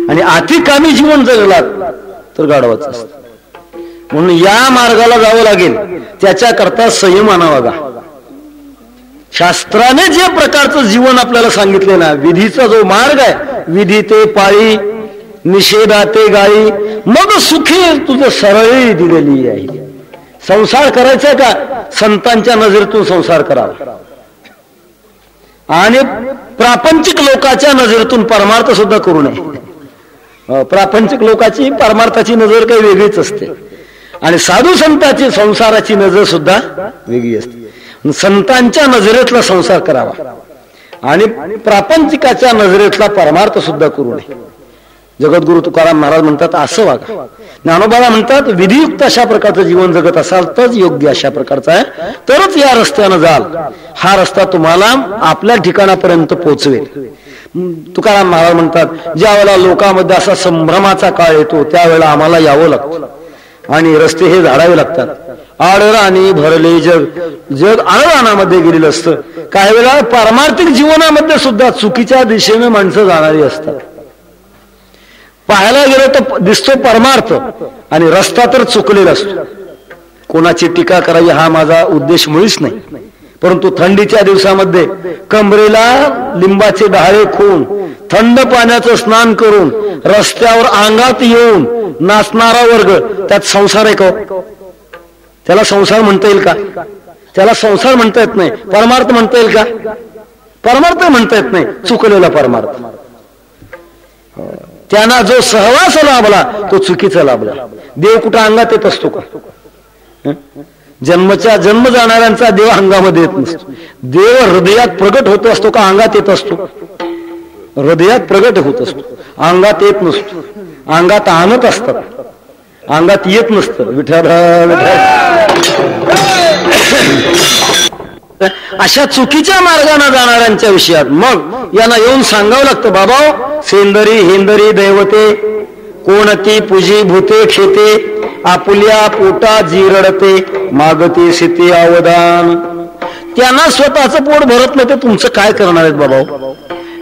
आणि अतिकामी जीवन जगलात तर गाढवाचं असतं. म्हणून या मार्गाला जावं लागेल, त्याच्याकरता संयम आणावा गा. शास्त्राने जे प्रकारचं जीवन आपल्याला सांगितले ना, विधीचा जो मार्ग आहे, विधी ते पाळी, निषेधा ते गाळी, मग सुखी तुझं सरळी दिलेली आहे. संसार करायचा का, संतांच्या नजरेतून संसार करावा, आणि प्रापंचिक लोकांच्या नजरेतून परमार्थ सुद्धा करू नये. प्रापंचिक लोकांची परमार्थाची नजर काही वेगळीच असते, आणि साधू संतांची संसाराची नजर सुद्धा वेगळी असते. संतांच्या नजरेतला संसार करावा आणि प्रापंचिकाच्या नजरेतला परमार्थ सुद्धा करू नये. जगद्गुरु तुकाराम महाराज म्हणतात असं वागा. ज्ञानोबाला म्हणतात विधियुक्त अशा प्रकारचं जीवन जगत असाल तर योग्य अशा प्रकारचा आहे, तरच या रस्त्यानं जाल. हा रस्ता तुम्हाला आपल्या ठिकाणापर्यंत पोहोचवेल. तुकाराम महाराज म्हणतात ज्या वेळेला लोकांमध्ये असा संभ्रमाचा काळ येतो त्यावेळेला आम्हाला यावं लागतं आणि रस्ते हे झाडावे लागतात. आडराणी भरले जग, जग आडराणामध्ये गेलेलं असतं. काही वेळा पारमार्थिक जीवनामध्ये सुद्धा चुकीच्या दिशेने माणसं जाणारी असतात. पाहायला गेलो तर दिसतो परमार्थ आणि रस्ता तर चुकलेला असतो. कोणाची टीका करावी हा माझा उद्देश मुळीच नाही, परंतु थंडीच्या दिवसामध्ये कमरेला लिंबाचे डहाळे खोवून थंड पाण्याचं स्नान करून रस्त्यावर अंगात येऊन नाचणारा वर्ग, त्यात संसार आहे का? त्याला संसार म्हणता येईल का? त्याला संसार म्हणता येत नाही. परमार्थ म्हणता येईल का? परमार्थ म्हणता येत नाही, चुकलेला परमार्थ. त्यांना जो सहवास लाभला तो चुकीचा लाभला. देव कुठं अंगात येत असतो का? जन्मच्या जन्म जाणाऱ्यांचा देव अंगामध्ये येत नसतो. देव हृदयात प्रगट होत असतो का अंगात येत असतो? हृदयात प्रगट होत असतो, अंगात येत नसतो. अंगात आणत असतात, अंगात येत नसतं. विठ्ठल अशा चुकीच्या मार्गाने जाणाऱ्यांच्या विषयात मग यांना येऊन सांगावं लागतं, बाबा सेंदरी हेंदरी दैवते कोणती पूजी भूते खेते, आपुल्या पोटा जीरडते मागती सिती अवदान. त्यांना स्वतःचं पोट भरत नाही, ते तुमचं काय करणार आहेत बाबा?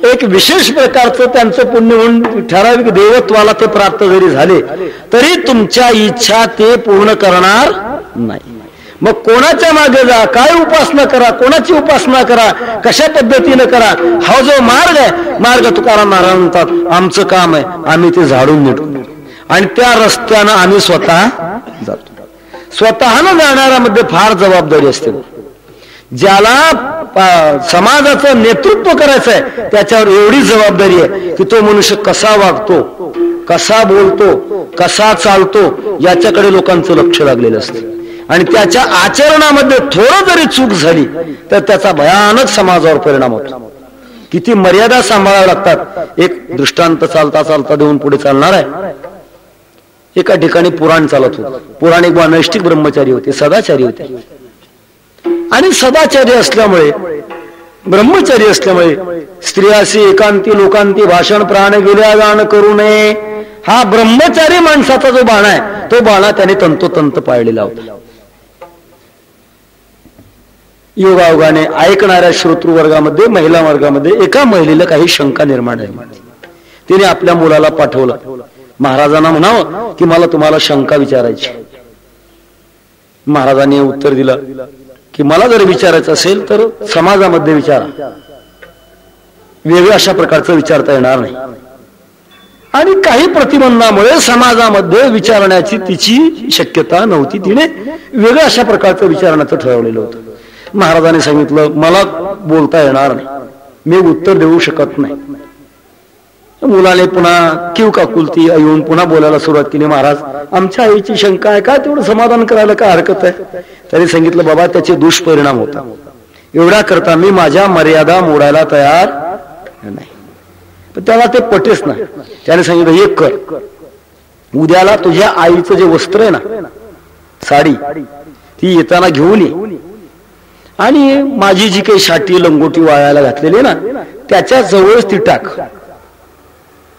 एक विशेष प्रकारचं त्यांचं पुण्य होऊन ठराविक देवत्वाला ते प्राप्त जरी झाले तरी तुमच्या इच्छा ते पूर्ण करणार नाही. मग कोणाच्या मागे जा, काय उपासना करा, कोणाची उपासना करा, कशा पद्धतीने करा, हा जो मार्ग आहे, मार्ग तुकाराम महाराज म्हणतात आमचं काम आहे आम्ही ते झाडून नेतो आणि त्या रस्त्यानं आम्ही स्वतः जातो. स्वतःनं जाणाऱ्यामध्ये फार जबाबदारी असते. ज्याला समाजाचं नेतृत्व करायचं आहे त्याच्यावर एवढी जबाबदारी आहे की तो मनुष्य कसा वागतो, कसा बोलतो, कसा चालतो याच्याकडे लोकांचं लक्ष लागलेलं असतं. आणि त्याच्या आचरणामध्ये थोडं जरी चूक झाली तर त्याचा भयानक समाजावर परिणाम होतो. किती मर्यादा सांभाळाव्या लागतात. एक दृष्टांत चालता चालता देऊन पुढे चालणार आहे. एका ठिकाणी पुराण चालत होतं. पुराण एक नैष्ठिक ब्रह्मचारी होते, सदाचारी होते. आणि सदाचारी असल्यामुळे, ब्रह्मचारी असल्यामुळे स्त्रियासी एकांती लोकांती भाषण प्राण गेल्या गाण करू नये हा ब्रह्मचारी माणसाचा जो बाणा आहे तो बाणा त्याने तंतोतंत पाळलेला होता. योगायोगाने ऐकणाऱ्या श्रोतृ वर्गामध्ये, महिला वर्गामध्ये एका महिलेला काही शंका निर्माण झाली. तिने आपल्या मुलाला पाठवलं, महाराजांना म्हणावं की मला तुम्हाला शंका विचारायची. महाराजांनी उत्तर दिलं की मला जर विचारायचं असेल तर समाजामध्ये विचारा, वेगळ्या अशा प्रकारचं विचारता येणार नाही. आणि काही प्रतिबंधामुळे समाजामध्ये विचारण्याची तिची शक्यता नव्हती. तिने वेगळ्या अशा प्रकारचं विचारण्याचं ठरवलेलं होतं. महाराजांनी सांगितलं मला बोलता येणार नाही, मी उत्तर देऊ शकत नाही. मुलाने पुन्हा किव काकुलती येऊन पुन्हा बोलायला सुरुवात केली. महाराज आमच्या आईची शंका आहे, काय तेवढं समाधान करायला काय हरकत आहे? त्यांनी सांगितलं बाबा त्याचे दुष्परिणाम होता, एवढा करता मी माझ्या मर्यादा मोडायला तयार नाही. पण त्याला ते पटेच ना. त्याने सांगितलं एक कर, उद्याला तुझ्या आईचं जे वस्त्र आहे ना, साडी, ती येताना घेऊन ये आणि माझी जी काही शाटी लंगोटी वाळायला घातलेली ना त्याच्या जवळच ती टाक,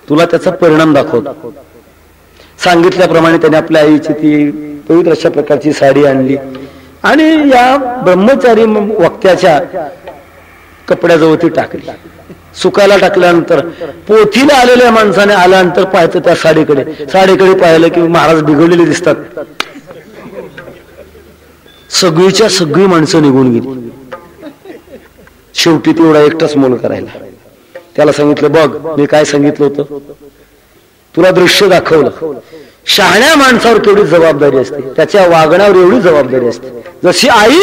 तुला त्याचा परिणाम दाखवतो. सांगितल्याप्रमाणे त्याने आपल्या आईची ती पवित्र अशा प्रकारची साडी आणली आणि या ब्रह्मचारी वक्त्याच्या कपड्याजवळ ती टाकली. सुकायला टाकल्यानंतर पोथीला आलेल्या माणसाने आल्यानंतर पाहायचं त्या साडीकडे पाहिलं की महाराज बिघडलेले दिसतात. सगळीच्या सगळी माणसं निघून गेली. शेवटी तेवढा एकटाच मोलकर राहिला. त्याला सांगितलं, बघ मी काय सांगितलं होतं, तुला दृश्य दाखवलं. शहाण्या माणसावर केवढी जबाबदारी असते, त्याच्या वागण्यावर एवढी जबाबदारी असते. जशी आई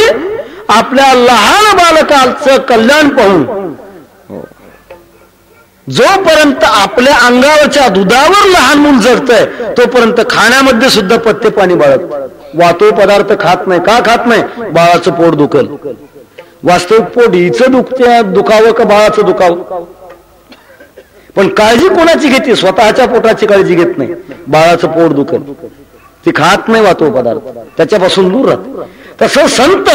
आपल्या लहान बालकाचं कल्याण पाहून जोपर्यंत आपल्या अंगावरच्या दुधावर लहान मूल जगतंय तोपर्यंत खाण्यामध्ये सुद्धा पथ्य पाणी बाळगत. वातो पदार्थ खात नाही. का खात नाही? बाळाचं पोट दुखल. वास्तविक पोट हिचं दुखावं का बाळाचं दुखावं? पण काळजी कोणाची घेते? स्वतःच्या पोटाची काळजी घेत नाही. बाळाचं पोट दुखल, ती खात नाही वातो पदार्थ, त्याच्यापासून दूर राहत. तसं संत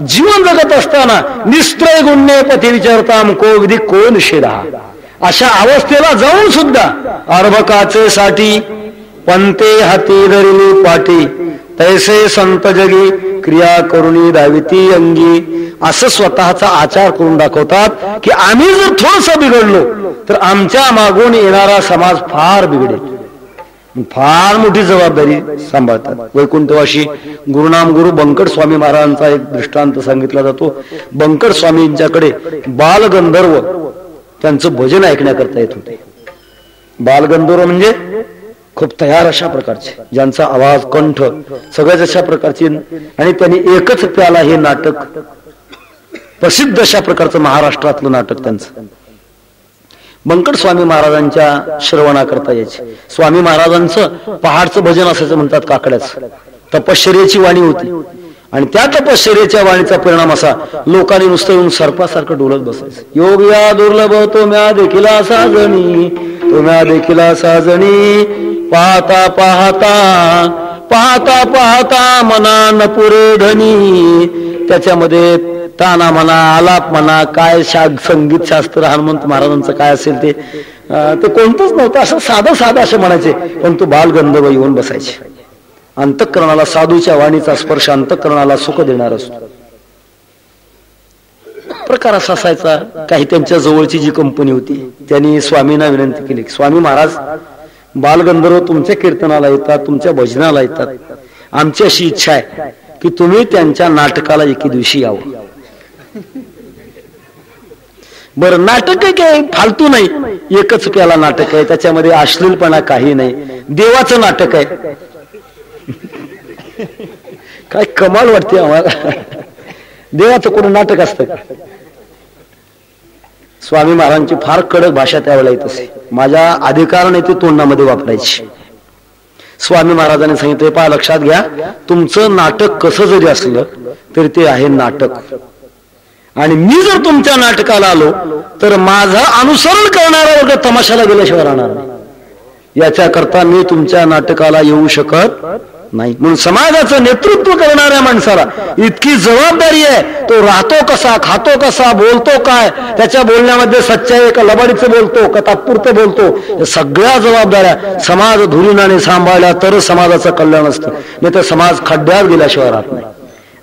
जीवन जगत असताना निस्त्रय गुण्य पती विचारताम को विधी को निषेधा, अशा अवस्थेला जाऊन सुद्धा अर्भकाचे साठी पंते हाती धरिली पाठी, तैसे संत जगी क्रिया करुणी दाविती अंगी, असं स्वतःचा आचार करून दाखवतात की आम्ही जर थोडस बिघडलो तर आमच्या मागून येणारा समाज फार बिघडेल. फार मोठी जबाबदारी सांभाळतात. वैकुंठवाशी गुरुनाम गुरु बंकट स्वामी महाराजांचा एक दृष्टांत सांगितला जातो. बंकट स्वामींच्याकडे बालगंधर्व त्यांचं भजन ऐकण्याकरता येत होते. बालगंधर्व म्हणजे खूप तयार अशा प्रकारचे, ज्यांचा आवाज कंठ सगळ्याच अशा प्रकारचे. आणि त्यांनी एकच प्याला हे नाटक, प्रसिद्ध अशा प्रकारचं महाराष्ट्रातलं नाटक त्यांचं बंकट स्वामी महाराजांच्या श्रवणाकरता यायचे. स्वामी महाराजांचं पहाडचं भजन असायचं म्हणतात, काकड्याचं. तपश्चर्याची वाणी होती आणि त्या तपश्चर्याच्या वाणीचा परिणाम असा, लोकांनी नुसतं येऊन सर्पासारखं डोलत बसायचं. योग या दुर्लभ तो म्या देखिला साजणी, तो म्या देखिला साजणी, पाहता पाहता पाहता पाहता मना न पुरे धनी. त्याच्यामध्ये ताना म्हणा, आलाप म्हणा, काय संगीत शास्त्र हनुमंत महाराजांचं काय असेल ते कोणतंच नव्हतं. असं साधं असं म्हणायचे. पण तो बालगंधर्व येऊन बसायचे. अंतःकरणाला साधूच्या वाणीचा स्पर्श अंतःकरणाला सुख देणार असतो. प्रकार असा असायचा. काही त्यांच्या जवळची जी कंपनी होती त्यांनी स्वामींना विनंती केली, स्वामी महाराज बालगंधर्व तुमच्या कीर्तनाला येतात, तुमच्या भजनाला येतात. आमची अशी इच्छा आहे की तुम्ही त्यांच्या नाटकाला एके दिवशी यावं. बरं, नाटक आहे काय फालतू नाही, एकच प्याला नाटक आहे, त्याच्यामध्ये अश्लीलपणा काही नाही, देवाचं नाटक आहे. काय कमाल वाटते आम्हाला. देवाचं कोण नाटक असतं का? स्वामी महाराजांची फार कडक भाषा त्यावेळेला येत असे. माझ्या अधिकाराने ते तोंडामध्ये वापरायची. स्वामी महाराजांनी सांगितले, पहा लक्षात घ्या, तुमचं नाटक कसं जरी असलं तरी ते आहे नाटक. आणि मी जर तुमच्या नाटकाला आलो तर माझं अनुसरण करणारा वर्ग तमाशाला गेल्याशिवाय राहणार नाही. याच्याकरता मी तुमच्या नाटकाला येऊ शकत नाही. म्हणून समाजाचं नेतृत्व करणाऱ्या माणसाला इतकी जबाबदारी आहे. तो राहतो कसा, खातो कसा, बोलतो काय, त्याच्या बोलण्यामध्ये सच्चाई का लबाडीचं बोलतो का तात्पुरतं बोलतो, सगळ्या जबाबदाऱ्या समाज धुरीणाने सांभाळल्या तर समाजाचं कल्याण असतं, नाही तर समाज खड्ड्यात गेल्याशिवाय राहत नाही.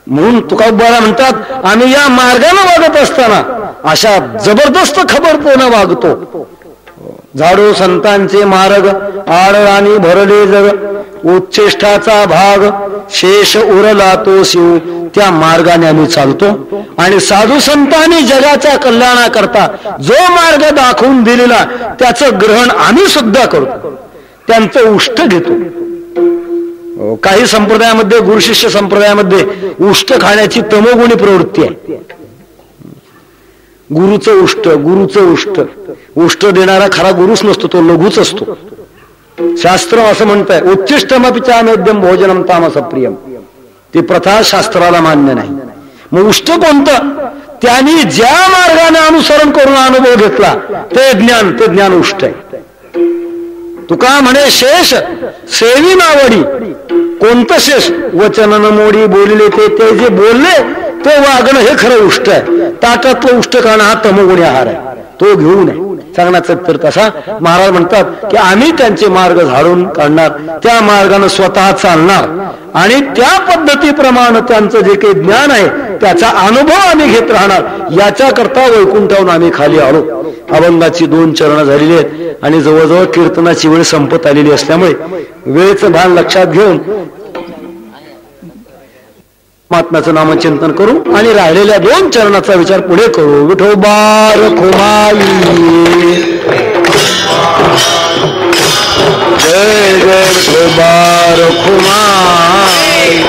म्हणून तुकोबा म्हणतात, आम्ही या मार्गाने वागत असताना अशा जबरदस्त खबरतेनं वागतो. झाडो संतांचे मार्ग आड आणि भरले जग, उच्चेष्टाचा भाग शेष उरला तो शिव, त्या मार्गाने आम्ही चालतो. आणि साधू संतांनी जगाच्या कल्याणाकरता जो मार्ग दाखवून दिलेला त्याचं ग्रहण आम्ही सुद्धा करतो, त्यांचं उष्ट घेतो. काही संप्रदायामध्ये, गुरुशिष्य संप्रदायामध्ये उष्ट खाण्याची तमोगुणी प्रवृत्ती आहे. गुरुचं उष्ट उष्ट देणारा खरा गुरुच नसतो, तो लघुच असतो. शास्त्र असं म्हणतंय, उच्चिष्टमपिचा मध्यम भोजनम तामस प्रियम. ती प्रथा शास्त्राला मान्य नाही. मग उष्ट कोणतं? त्यांनी ज्या मार्गाने अनुसरण करून अनुभव घेतला ते ज्ञान उष्ट आहे. तुका म्हणे शेष सेवी नावडी. कोणतं शेष? वचन न मोडी बोलले ते जे बोलले ते वागणं हे खरं उष्ट आहे. ताटातलं उष्ट खाणं हा तमोगुणी आहार आहे, तो घेऊ नये. सांगण्याचा तर तसा महाराज म्हणतात की आम्ही त्यांचे मार्ग झाडून काढणार, त्या मार्गाने स्वतः चालणार आणि त्या पद्धतीप्रमाणे त्यांचं जे काही ज्ञान आहे त्याचा अनुभव आम्ही घेत राहणार, याच्या करता वैकुंठावरून आम्ही खाली आलो. अभंगाची 2 चरणं झालेली आहेत आणि जवळजवळ कीर्तनाची वेळ संपत आलेली असल्यामुळे वेळेचं भान लक्षात घेऊन महात्म्याचं नामचिंतन करू आणि राहिलेल्या 2 चरणाचा विचार पुढे करू. विठोबा रखुमाई जय जय विठोबा रखुमाई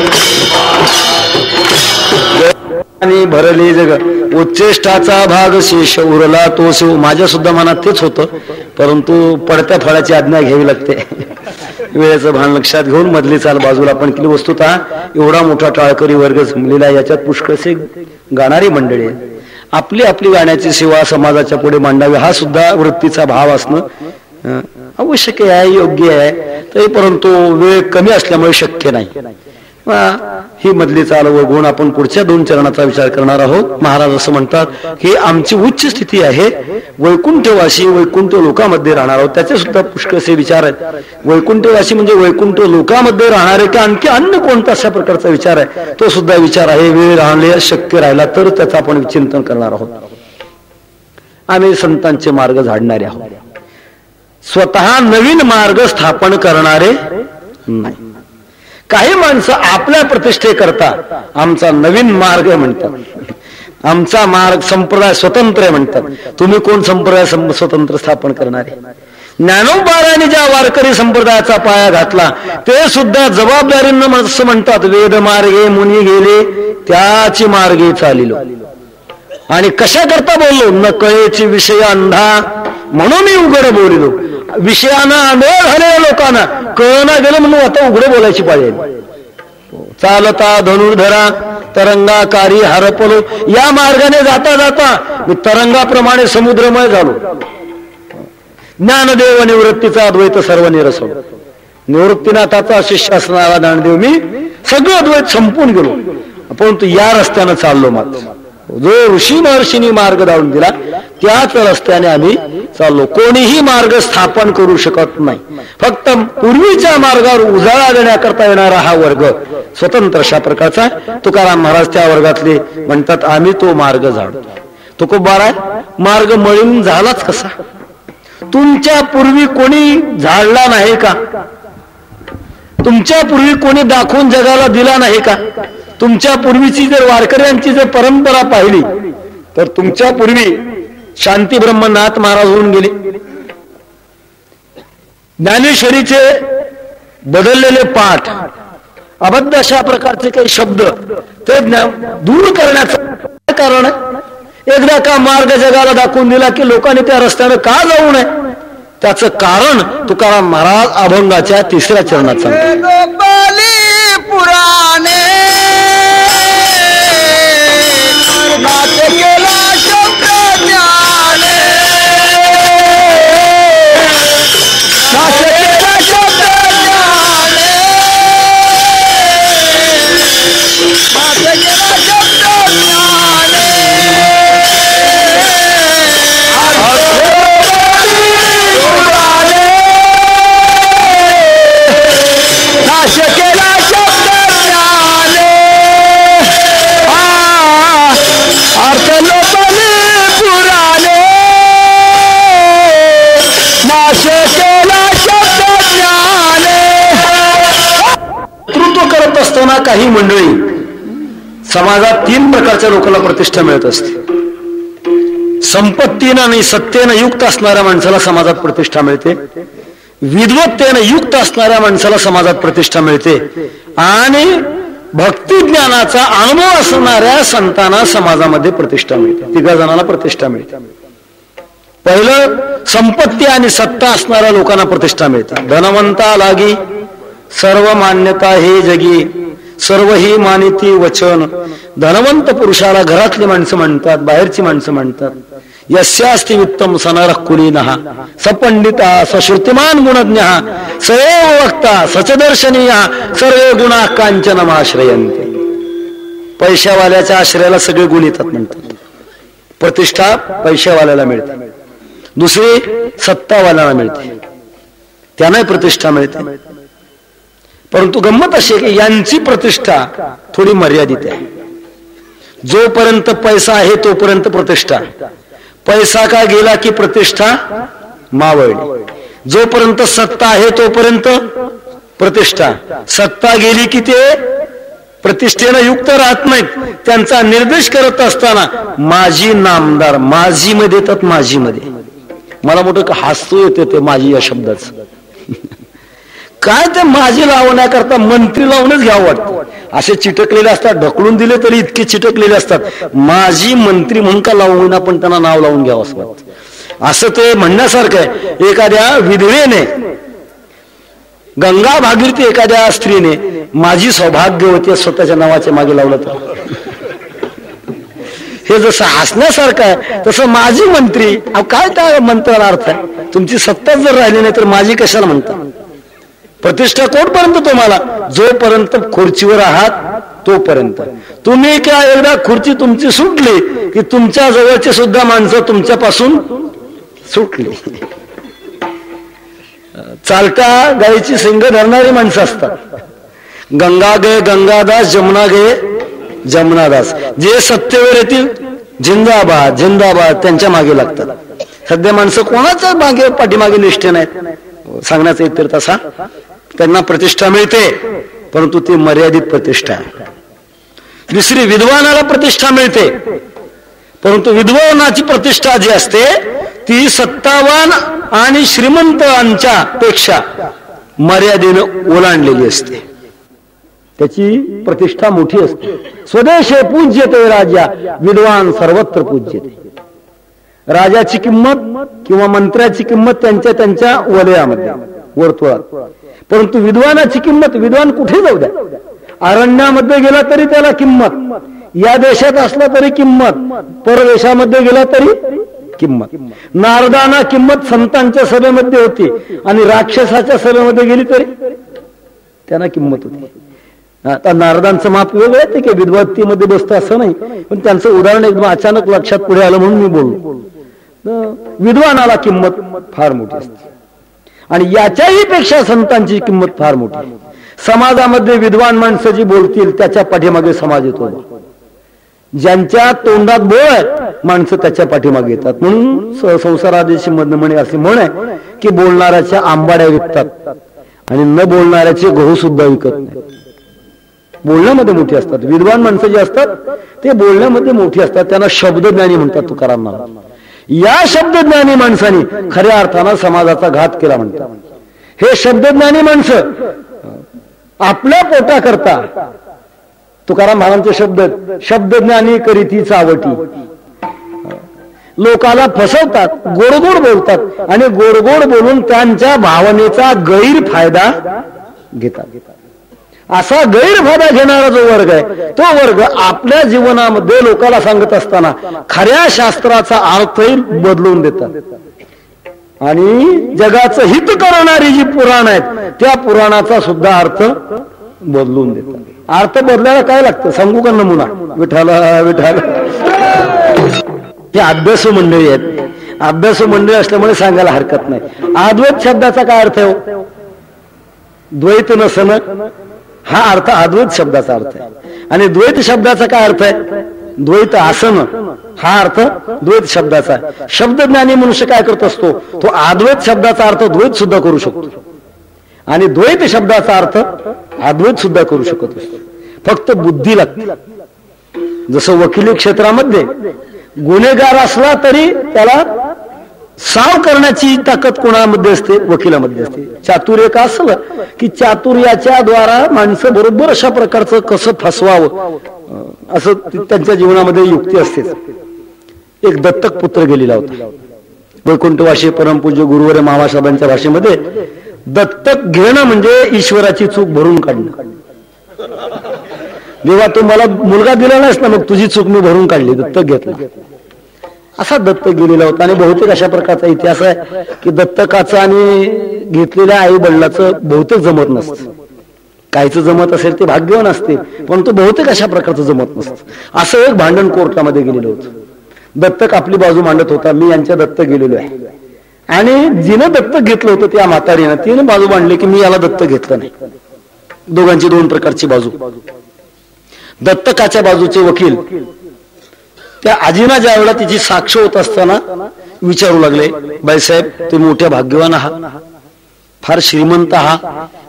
आणि भरले जग. उच्चेष्टाचा भाग शेष उरला तो शिव. माझ्या सुद्धा मनात तेच होतं, परंतु पडत्या फळाची आज्ञा घ्यावी लागते. वेळेचं भान लक्षात घेऊन मधली चाल बाजूला आपण केली. वस्तुतः एवढा मोठा टाळकरी वर्ग जमलेला, याच्यात पुष्कळसे गाणारी मंडळी आहे. आपली आपली गाण्याची सेवा समाजाच्या पुढे मांडावी हा सुद्धा वृत्तीचा भाव असणं आवश्यक आहे, योग्य आहे. तरी परंतु वेळ कमी असल्यामुळे शक्य नाही. ही मधली चाल वगळून आपण पुढच्या 2 चरणाचा विचार करणार आहोत. महाराज असं म्हणतात की आमची उच्च स्थिती आहे, वैकुंठवासी वैकुंठ लोकांमध्ये राहणार आहोत. त्याचे सुद्धा पुष्कळसे विचार आहेत. वैकुंठवासी म्हणजे वैकुंठ लोकांमध्ये राहणारे की आणखी अन्य कोणता अशा प्रकारचा विचार आहे, तो सुद्धा विचार आहे. वेळ राहणे शक्य राहिला तर त्याचं आपण चिंतन करणार आहोत. आम्ही संतांचे मार्ग झाडणारे आहोत, स्वतः नवीन मार्ग स्थापन करणारे नाही. काही माणसं आपल्या प्रतिष्ठे करता आमचा नवीन मार्ग म्हणतात, आमचा मार्ग संप्रदाय स्वतंत्र म्हणतात. तुम्ही कोण संप्रदाय स्वतंत्र स्थापन करणारे? ज्ञानोबारांनी ज्या वारकरी संप्रदायाचा पाया घातला ते सुद्धा जबाबदारीनं असं म्हणतात, वेद मार्गे मुनी गेले त्याची मार्गे चालिलो. आणि कशा करता बोललो? न कळेची विषय अंधा म्हणून मी उघड बोलिलो. विषयानं आंधळ झालेल्या लोकांना कळना गेलं म्हणून आता उघडं बोलायची पाहिजे. चालता धनुर्धरा तरंगाकारी हरपलो, या मार्गाने जाता जाता मी तरंगाप्रमाणे समुद्रमय झालो. ज्ञानदेव निवृत्तीचा अद्वैत सर्व निरसलो. निवृत्तीनाथाचा शिष्य असणारा ज्ञानदेव मी सगळं अद्वैत संपून गेलो, परंतु या रस्त्यानं चाललो. मात्र जो ऋषी महर्षींनी मार्ग दावून दिला त्याच रस्त्याने आम्ही चाललो. कोणीही मार्ग स्थापन करू शकत नाही. फक्त पूर्वीच्या मार्गावर उजाळा देण्याकरता येणारा हा वर्ग स्वतंत्र अशा प्रकारचा. तुकाराम महाराज त्या वर्गातले म्हणतात आम्ही तो मार्ग झाडतो. तुकोबारा मार्ग मळून झालाच कसा? तुमच्या पूर्वी कोणी झाडला नाही का? तुमच्या पूर्वी कोणी दाखवून जगाला दिला नाही का? तुमच्या पूर्वीची जर वारकऱ्यांची जर परंपरा पाहिली तर तुमच्या पूर्वी शांती ब्रह्मनाथ महाराज होऊन गेले. ज्ञानेश्वरीचे बदललेले पाठ, अबद्ध अशा प्रकारचे काही शब्द ते दूर करण्याचं कारण आहे. एकदा का मार्ग जगाला दाखवून दिला की लोकांनी त्या रस्त्याने का जाऊ नये, त्याचं कारण तुकाराम महाराज अभंगाच्या 3ऱ्या चरणात सांगतात. पुराणे काही मंडळी समाजात 3 प्रकारच्या लोकांना प्रतिष्ठा मिळत असते. संपत्तीनं आणि सत्तेनं युक्त असणाऱ्या माणसाला समाजात प्रतिष्ठा मिळते, विद्वत्तेनं युक्त असणाऱ्या माणसाला समाजात प्रतिष्ठा मिळते, आणि भक्ती ज्ञानाचा अनुभव असणाऱ्या संतांना समाजामध्ये प्रतिष्ठा मिळते. 3 जणांना प्रतिष्ठा मिळते. पहिलं संपत्ती आणि सत्ता असणाऱ्या लोकांना प्रतिष्ठा मिळते. धनवंता लागी सर्व मान्यता हे जगी, सर्व ही मानिती वचन. धनवंत पुरुषाला घरातली माणसं म्हणतात, बाहेरची माणसं म्हणतात. यस्यास्ति वित्तम सनरः कुलीनः सपंडिता सश्रुतिमान गुणज्ञ सएव वक्ता सचदर्शनीय सर्वे गुणा कांचनमाश्रयन्ते. पैशावाल्याच्या आश्रयाला सगळे गुण येतात म्हणतात. प्रतिष्ठा पैशावाल्याला मिळते. दुसरी सत्तावाल्याला मिळते, त्यांनाही प्रतिष्ठा मिळते. परंतु गंमत अशी आहे की यांची प्रतिष्ठा थोडी मर्यादित आहे. जोपर्यंत पैसा आहे तोपर्यंत प्रतिष्ठा, पैसा का गेला की प्रतिष्ठा मावळली. जोपर्यंत सत्ता आहे तोपर्यंत प्रतिष्ठा, सत्ता गेली की ते प्रतिष्ठेनं युक्त राहत नाहीत. त्यांचा निर्देश करत असताना माझी नामदार, माझी मध्ये येतात. माझी मध्ये मला मोठं हसू येते ते माझी या शब्दाचं. काय ते माझी लावण्याकरता मंत्री लावूनच घ्यावं वाटतं. असे चिटकलेले असतात, ढकलून दिले तरी इतके चिटकलेले असतात. माझी मंत्री म्हणून का लावून आपण त्यांना नाव लावून घ्यावं असं वाटतं. असं ते म्हणण्यासारखं आहे. एखाद्या विधवेने, गंगा भागीरथी एखाद्या स्त्रीने माझी सौभाग्यवती स्वतःच्या नावाच्या मागे लावलं तर हे जसं हसण्यासारखं आहे तसं माझी मंत्री. काय त्या मंत्राला अर्थ आहे? तुमची सत्ताच जर राहिली नाही तर माझी कशाला म्हणता? प्रतिष्ठा कोणपर्यंत तुम्हाला? जोपर्यंत खुर्चीवर आहात तोपर्यंत. तुम्ही काय एकदा खुर्ची तुमची सुटली की तुमच्या जवळचे सुद्धा माणसं तुमच्यापासून सुटली. चालत्या गायीची सिंग धरणारी माणसं असतात. गंगा गे गंगादास, जमुना गे जमुनादास. जे सत्तेवर येतील जिंदाबाद जिंदाबाद त्यांच्या मागे लागतात. सध्या माणसं कोणाच्या मागे पाठीमागे निष्ठे नाहीत. सांगण्याचा इतर तसा त्यांना प्रतिष्ठा मिळते परंतु ती मर्यादित प्रतिष्ठा आहे. दुसरी, विद्वानाला प्रतिष्ठा मिळते परंतु विद्वानाची प्रतिष्ठा जी असते ती सत्तावान आणि श्रीमंतांच्या पेक्षा मर्यादेनं ओलांडलेली असते. त्याची प्रतिष्ठा मोठी असते. स्वदेशे पूज्यते राजा, विद्वान सर्वत्र पूज्यते. राजाची किंमत किंवा मंत्र्याची किंमत त्यांच्या त्यांच्या वलयामध्ये, वर्तुळात. परंतु विद्वानाची किंमत, विद्वान कुठे जाऊ द्या, अरण्यामध्ये गेला तरी त्याला किंमत, या देशात असला तरी किंमत, परदेशामध्ये गेला तरी किंमत. नारदांना किंमत संतांच्या सभेमध्ये होती आणि राक्षसाच्या सभेमध्ये गेली तरी त्यांना किंमत होती. आता नारदांचं माप वेगळं आहे की विद्वत्तीमध्ये बसतं असं नाही, पण त्यांचं उदाहरण एकदम अचानक लक्षात पुढे आलं म्हणून मी बोललो. विद्वानाला किंमत फार मोठी असते आणि याच्याही पेक्षा संतांची किंमत फार मोठी. समाजामध्ये विद्वान माणसं जी बोलतील त्याच्या पाठीमागे समाज येतो. ज्यांच्या तोंडात बोळ आहे माणसं त्याच्या पाठीमागे येतात. म्हणून संसारादेशी मधनं म्हणे असे म्हण आहे की बोलणाऱ्याच्या आंबाड्या विकतात आणि न बोलणाऱ्याचे गहू सुद्धा विकत नाही. बोलण्यामध्ये मोठी असतात विद्वान माणसं जे असतात ते बोलण्यामध्ये मोठी असतात. त्यांना शब्दज्ञानी म्हणतात तुकाराम महाराज. या शब्दज्ञानी माणसाने खऱ्या अर्थानं समाजाचा घात केला म्हणतात. हे शब्दज्ञानी माणसं आपल्या पोटा करता, तुकाराम महाराजांचे शब्द, शब्दज्ञानी करीती चावटी, लोकाला फसवतात, गोडगोड बोलतात आणि गोडगोड बोलून त्यांच्या भावनेचा गैरफायदा घेतात. असा गैरफायदा घेणारा जो वर्ग आहे तो वर्ग आपल्या जीवनामध्ये लोकांना सांगत असताना खऱ्या शास्त्राचा अर्थही बदलून देतात आणि जगाचं हित करणारी जी पुराण आहेत त्या पुराणाचा सुद्धा अर्थ बदलून देतात. अर्थ बदलायला काय लागतं सांगू का नमुना? विठाला विठाला. हे अभ्यासू मंडळी आहेत. अभ्यासू मंडळी असल्यामुळे सांगायला हरकत नाही. अद्वैत शब्दाचा काय अर्थ आहे? द्वैत नसणं हा अर्थ अद्वैत शब्दाचा अर्थ आहे. आणि द्वैत शब्दाचा काय अर्थ आहे? द्वैत आसन हा अर्थ द्वैत शब्दाचा आहे. शब्दज्ञानी मनुष्य काय करत असतो? तो अद्वैत शब्दाचा अर्थ द्वैत सुद्धा करू शकतो आणि द्वैत शब्दाचा अर्थ अद्वैत सुद्धा करू शकत असतो. फक्त बुद्धी लागते. जसं वकिली क्षेत्रामध्ये गुन्हेगार असला तरी त्याला साव करण्याची ताकद कोणामध्ये असते? वकिलामध्ये असते. चातुर्य का असलं की चातुर्याच्या द्वारा माणसं बरोबर अशा प्रकारचं कसं फसवावं असं त्यांच्या जीवनामध्ये युक्ती असते. एक दत्तक पुत्र गेलेला होता. वैकुंठवासी परमपूज्य गुरुवर्य महासाहेबांच्या भाषेमध्ये दत्तक घेणं म्हणजे ईश्वराची चूक भरून काढणं. देवा तू मला मुलगा दिला नाहीस ना, मग तुझी चूक मी भरून काढली, दत्तक घेतलं. असा दत्तक गेलेला होता. आणि बहुतेक अशा प्रकारचा इतिहास आहे की दत्तकाचं आणि घेतलेल्या आई वडिलाचं बहुतेक जमत नसतं. काहीच जमत असेल ते भाग्यवान असते पण तो बहुतेक अशा प्रकारचं जमत नसतं. असं एक भांडण कोर्टामध्ये गेलेलं होतं. दत्तक आपली बाजू मांडत होता, मी यांच्या दत्तक गेलेलो आहे आणि जिनं दत्तक घेतलं होतं त्या म्हातारीनं तिनं बाजू मांडली की मी याला दत्तक घेतलं नाही. दोघांची दोन प्रकारची बाजू. दत्तकाच्या बाजूचे वकील त्या आजीना ज्या वेळेला तिची साक्ष होत असताना विचारू लागले, बाईसाहेब तुम्ही मोठ्या भाग्यवान आहात, फार श्रीमंत आहात,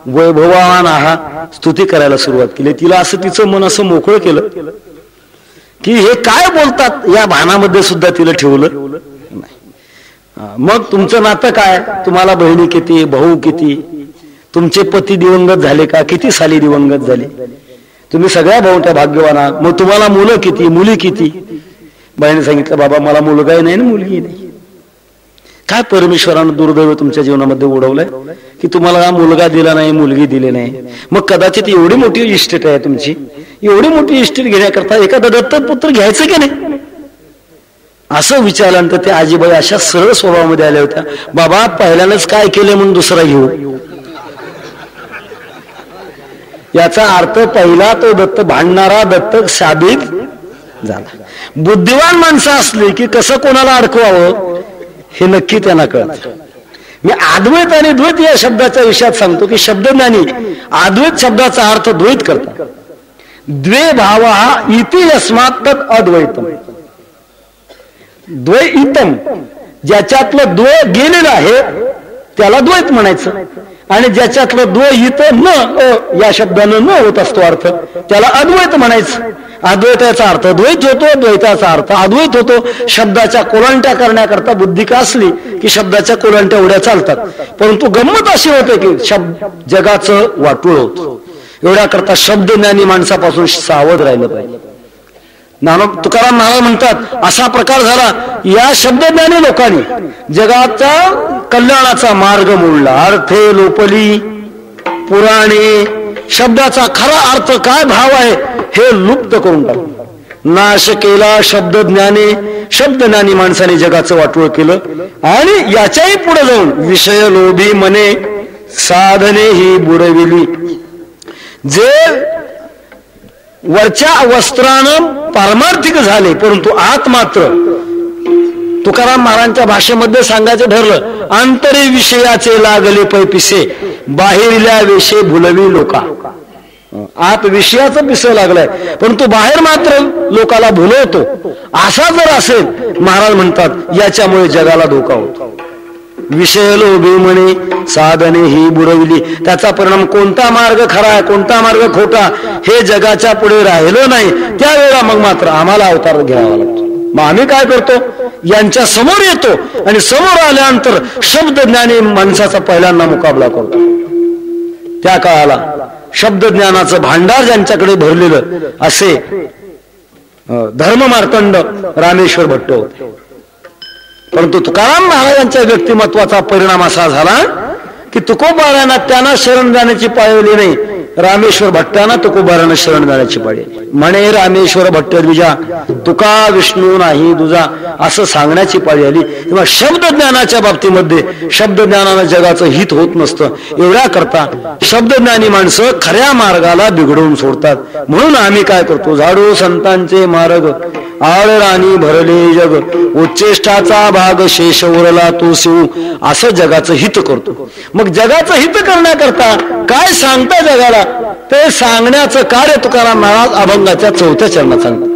वैभवान आहात, स्तुती करायला सुरुवात केली. तिला असं तिचं मन असं मोकळं केलं की हे काय बोलतात या भानामध्ये सुद्धा तिला ठेवलं नाही. मग तुमचं नातं काय, तुम्हाला बहिणी किती, भाऊ किती, तुमचे पती दिवंगत झाले का, किती साली दिवंगत झाले, तुम्ही सगळ्या भाऊंच्या भाग्यवान आहात, मग तुम्हाला मुलं किती, मुली किती. बाईने सांगितलं, बाबा मला मुलगाही नाही ना मुलगी नाही. काय परमेश्वरानं दुर्दैव तुमच्या जीवनामध्ये उडवलंय की तुम्हाला मुलगा दिला नाही, मुलगी दिली नाही. मग कदाचित एवढी मोठी इस्टेट आहे तुमची, एवढी मोठी इस्टेट घेण्याकरता एखादा दत्तक पुत्र घ्यायचं की नाही, असं विचारल्यानंतर त्या आजीबाई अशा सरळ स्वभावामध्ये आल्या होत्या, बाबा पहिल्यानंच काय केले म्हणून दुसरा घेऊ. याचा अर्थ पहिला तो दत्त भांडणारा दत्तक साबित झाला. बुद्धिवान माणसं असली की कसं कोणाला अडकवावं हे नक्की त्यांना कळत. मी अद्वैत आणि द्वैत या शब्दाच्या विषयात सांगतो की शब्दज्ञानी अद्वैत शब्दाचा अर्थ द्वैत करतात. द्वे भाव इति यस्मात् तत् अद्वैतम. द्वैतम ज्याच्यातलं द्वय गेलेलं आहे त्याला द्वैत म्हणायचं, आणि ज्याच्यातलं द्वैत न या शब्दानं न होत असतो अर्थ त्याला अद्वैत म्हणायचं. अद्वैताचा अर्थ द्वैत होतो, द्वैताचा अर्थ अद्वैत होतो. शब्दाच्या कोलांट्या करण्याकरता बुद्धी का असली की शब्दाच्या कोलांट्या उड्या चालतात, परंतु गंमत अशी होते की शब्द जगाचं वाटोळ होतं. एवढ्या करता शब्दज्ञानी माणसापासून सावध राहिलं पाहिजे. तुकाराम महाराज म्हणतात असा प्रकार झाला, या शब्दज्ञानी लोकांनी जगाचा कल्याणाचा मार्ग मोडला. अर्थे लोपली पुराणे, शब्दाचा खरा अर्थ काय भाव आहे हे लुप्त करून टाकलं. नाश केला शब्दज्ञाने, शब्दज्ञानी माणसाने जगाचं वाटोळ केलं. आणि याच्याही पुढे जाऊन विषय लोभी मने साधने ही बुडविली. जे वरच्या वस्त्रानं पारमार्थिक झाले परंतु आत मात्र तुकाराम महाराजांच्या भाषेमध्ये सांगायचं ठरलं, आंतरी विषयाचे लागले पैपिसे, बाहेरल्या वेशे भुलवी लोका. आत विषयाचं पिसं लागलंय परंतु बाहेर मात्र लोकाला भुलवतो. असा जर असेल महाराज म्हणतात याच्यामुळे जगाला धोका होतो. विषय लोभी म्हणे साधने ही बुडविली. त्याचा परिणाम कोणता मार्ग खरा आहे कोणता मार्ग खोटा हे जगाच्या पुढे राहिलं नाही. त्यावेळेला मग मात्र आम्हाला अवतार घ्यावा लागतो. मग आम्ही काय करतो, यांच्या समोर येतो आणि समोर आल्यानंतर शब्दज्ञानी माणसाचा पहिल्यांदा मुकाबला करतो. त्या काळाला शब्दज्ञानाचं भांडार ज्यांच्याकडे भरलेलं असे धर्ममार्तंड रामेश्वर भट्ट होते. परंतु तुकाराम महाराजांच्या व्यक्तिमत्वाचा परिणाम असा झाला की तुकोबारांना त्यांना शरण जाण्याची पाळली नाही, रामेश्वर भट्टांना तुकोबारांना शरण जाण्याची पाळी. म्हणे रामेश्वर भट्ट द्विजा तुका विष्णू नाही दुजा, असं सांगण्याची पाळी आली. तेव्हा शब्दज्ञानाच्या बाबतीमध्ये शब्दज्ञानानं जगाचं हित होत नसतं. एवढ्या करता शब्दज्ञानी माणसं खऱ्या मार्गाला बिघडवून सोडतात. म्हणून आम्ही काय करतो, झाडू संतांचे मार्ग आळ राणी भरले जग, उच्चेष्टाचा भाग शेष उरला तो शिव, असं जगाचं हित करतो. मग जगाचं हित करण्याकरता काय सांगता जगाला ते सांगण्याचं कार्य तुकाराम महाराज अभंगाच्या 4थ्या चरणात सांगतात.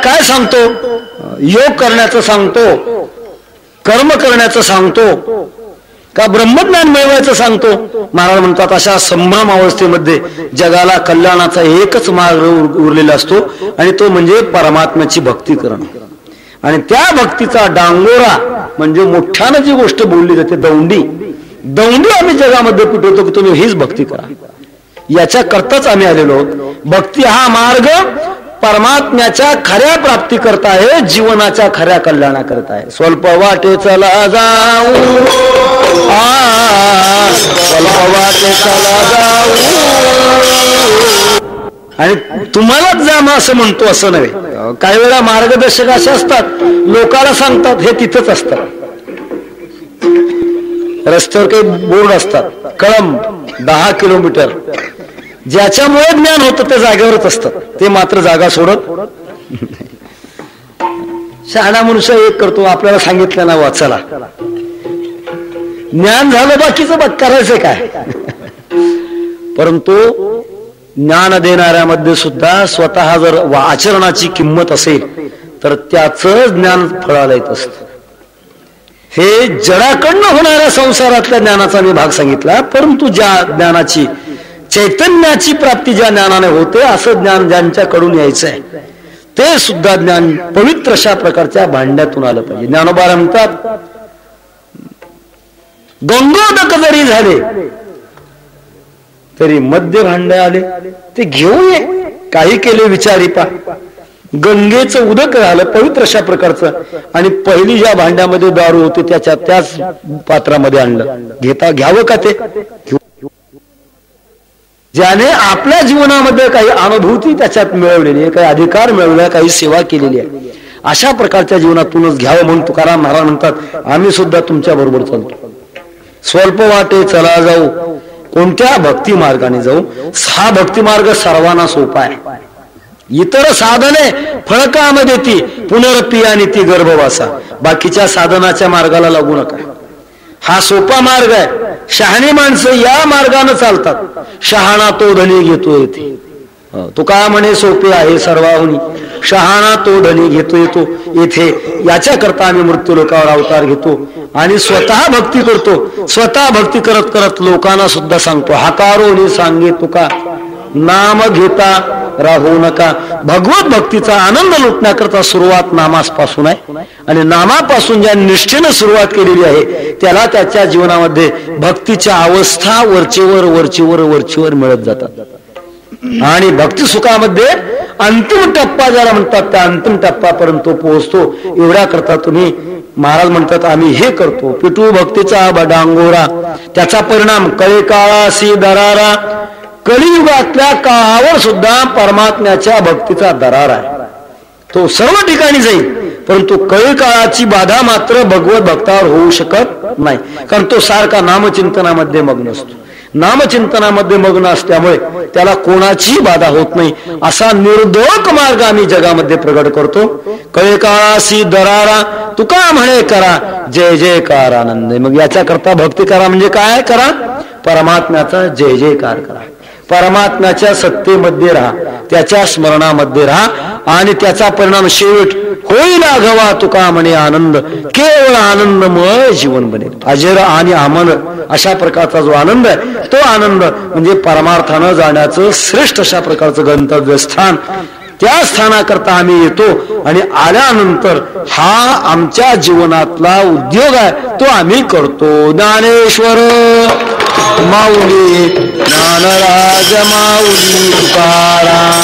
काय सांगतो, योग करण्याचं सांगतो, कर्म करण्याचं सांगतो का ब्रह्मज्ञान मिळवायचं सांगतो. महाराज म्हणतात अशा संभ्रम अवस्थेमध्ये जगाला कल्याणाचा एकच मार्ग उरलेला असतो आणि तो म्हणजे परमात्म्याची भक्ती करणं. आणि त्या भक्तीचा डांगोरा म्हणजे मोठ्यानं जी गोष्ट बोलली जाते दौंडी, दौंडी आम्ही जगामध्ये पिटवतो की तुम्ही हीच भक्ती करा. याच्या करताच आम्ही आलेलो आहोत. भक्ती हा मार्ग परमात्म्याच्या खऱ्या प्राप्ती करता आहे, जीवनाच्या खऱ्या कल्याणा करता आहे. स्वल्प वाटे चला जाऊ, स्वल्प वाटे चला जाऊ, आणि तुम्हालाच जा मग असं म्हणतो असं नव्हे. काही वेळा मार्गदर्शक असे असतात लोकांना सांगतात हे तिथंच असतात. रस्त्यावर काही बोर्ड असतात, कळंब 10 किलोमीटर, ज्याच्यामुळे ज्ञान होतं ते जागेवरच असतात, ते मात्र जागा सोडत. शहाणा मनुष्य एक करतो, आपल्याला सांगितलं ना वाचायला, ज्ञान झालं बाकीचं बघ करायचं काय. परंतु ज्ञान देणाऱ्यामध्ये सुद्धा स्वतः जर आचरणाची किंमत असेल तर त्याच ज्ञान फळाला येत असत. हे जडाकडनं होणाऱ्या संसारातल्या ज्ञानाचा मी भाग सांगितला, परंतु ज्या ज्ञानाची चैतन्याची प्राप्ती ज्या ज्ञानाने होते, असं ज्ञान ज्यांच्याकडून यायचं आहे ते सुद्धा ज्ञान पवित्र अशा प्रकारच्या भांड्यातून आलं पाहिजे. ज्ञानोबा म्हणतात, गंगोदक जरी झाले तरी मध्य भांडे आले, ते घेऊन ये, काही केले विचारी पा. गंगेचं उदक झालं पवित्र अशा प्रकारचं, आणि पहिली ज्या भांड्यामध्ये दारू होते त्याच पात्रामध्ये आणलं. घ्यावं का ते? ज्याने आपल्या जीवनामध्ये काही अनुभूती त्याच्यात मिळवलेली आहे, काही अधिकार मिळवला, काही सेवा केलेली आहे, अशा प्रकारच्या जीवनातूनच घ्यावं म्हणून तुकाराम महाराज म्हणतात, आम्ही सुद्धा तुमच्या बरोबर चालतो. स्वल्प वाटे चला जाऊ, कोणत्या भक्ती मार्गाने जाऊ? हा भक्ती मार्ग सर्वांना सोपा आहे. इतर साधने फळकामध्ये ती पुनरपी आणि ती गर्भवासा, बाकीच्या साधनाच्या मार्गाला लागू नका. हा सोपा मार्ग आहे. शहाणी माणसं या मार्गाने चालतात. शहाणा तो धनी घेतो येते. तुका म्हणे सोपे आहे सर्वाहुनी, शहाणा तो धनी घेतो येतो येथे. याच्या करता आम्ही मृत्यू लोकावर अवतार घेतो आणि स्वतः भक्ती करतो. स्वतः भक्ती करत करत लोकांना सुद्धा सांगतो, हाकारोनी सांगे तुका नाम घेता राहू नका. भगवत भक्तीचा आनंद लुटण्याकरता सुरुवात नामापासून आहे, आणि नामापासून ज्या निष्ठेनं सुरुवात केलेली आहे त्याला त्याच्या जीवनामध्ये भक्तीच्या अवस्था वरचेवर वरचेवर वरचेवर मिळत जातात. आणि भक्ती सुखामध्ये अंतिम टप्पा ज्याला म्हणतात त्या अंतिम टप्प्यापर्यंत तो पोहोचतो. एवढ्या करता तुम्ही महाराज म्हणतात आम्ही हे करतो. पिटू भक्तीचा डांगोरा, त्याचा परिणाम कळे काळासी दरारा. कलियुगातल्या काळावर सुद्धा परमात्म्याच्या भक्तीचा दरार आहे. तो सर्व ठिकाणी जाईल, परंतु कळी काळाची बाधा मात्र भगवत भक्तावर होऊ शकत नाही, कारण तो सारखा नामचिंतनामध्ये मग्न असतो. नामचिंतनामध्ये मग्न असल्यामुळे त्याला कोणाची बाधा होत नाही. असा निर्दोष मार्ग आम्ही जगामध्ये प्रगट करतो. कळे काळासी दरारा तुका म्हणे करा जय जयकार आनंद. मग याच्या करता भक्ती करा म्हणजे काय करा? परमात्म्याचा जय जयकार करा. परमात्म्याच्या सत्तेमध्ये राहा, त्याच्या स्मरणामध्ये राहा, आणि त्याचा परिणाम शेवट होईल आघवा तुका म्हणे आनंद. केवळ आनंदमय जीवन बनेल. अजर आणि अमर अशा प्रकारचा जो आनंद आहे तो आनंद म्हणजे परमार्थानं जाण्याचं श्रेष्ठ अशा प्रकारचं गंतव्य स्थान. त्या स्थानाकरता आम्ही येतो, आणि आल्यानंतर हा आमच्या जीवनातला उद्योग आहे तो आम्ही करतो. ज्ञानेश्वर माऊली ज्ञानराज माऊली तुकाराम.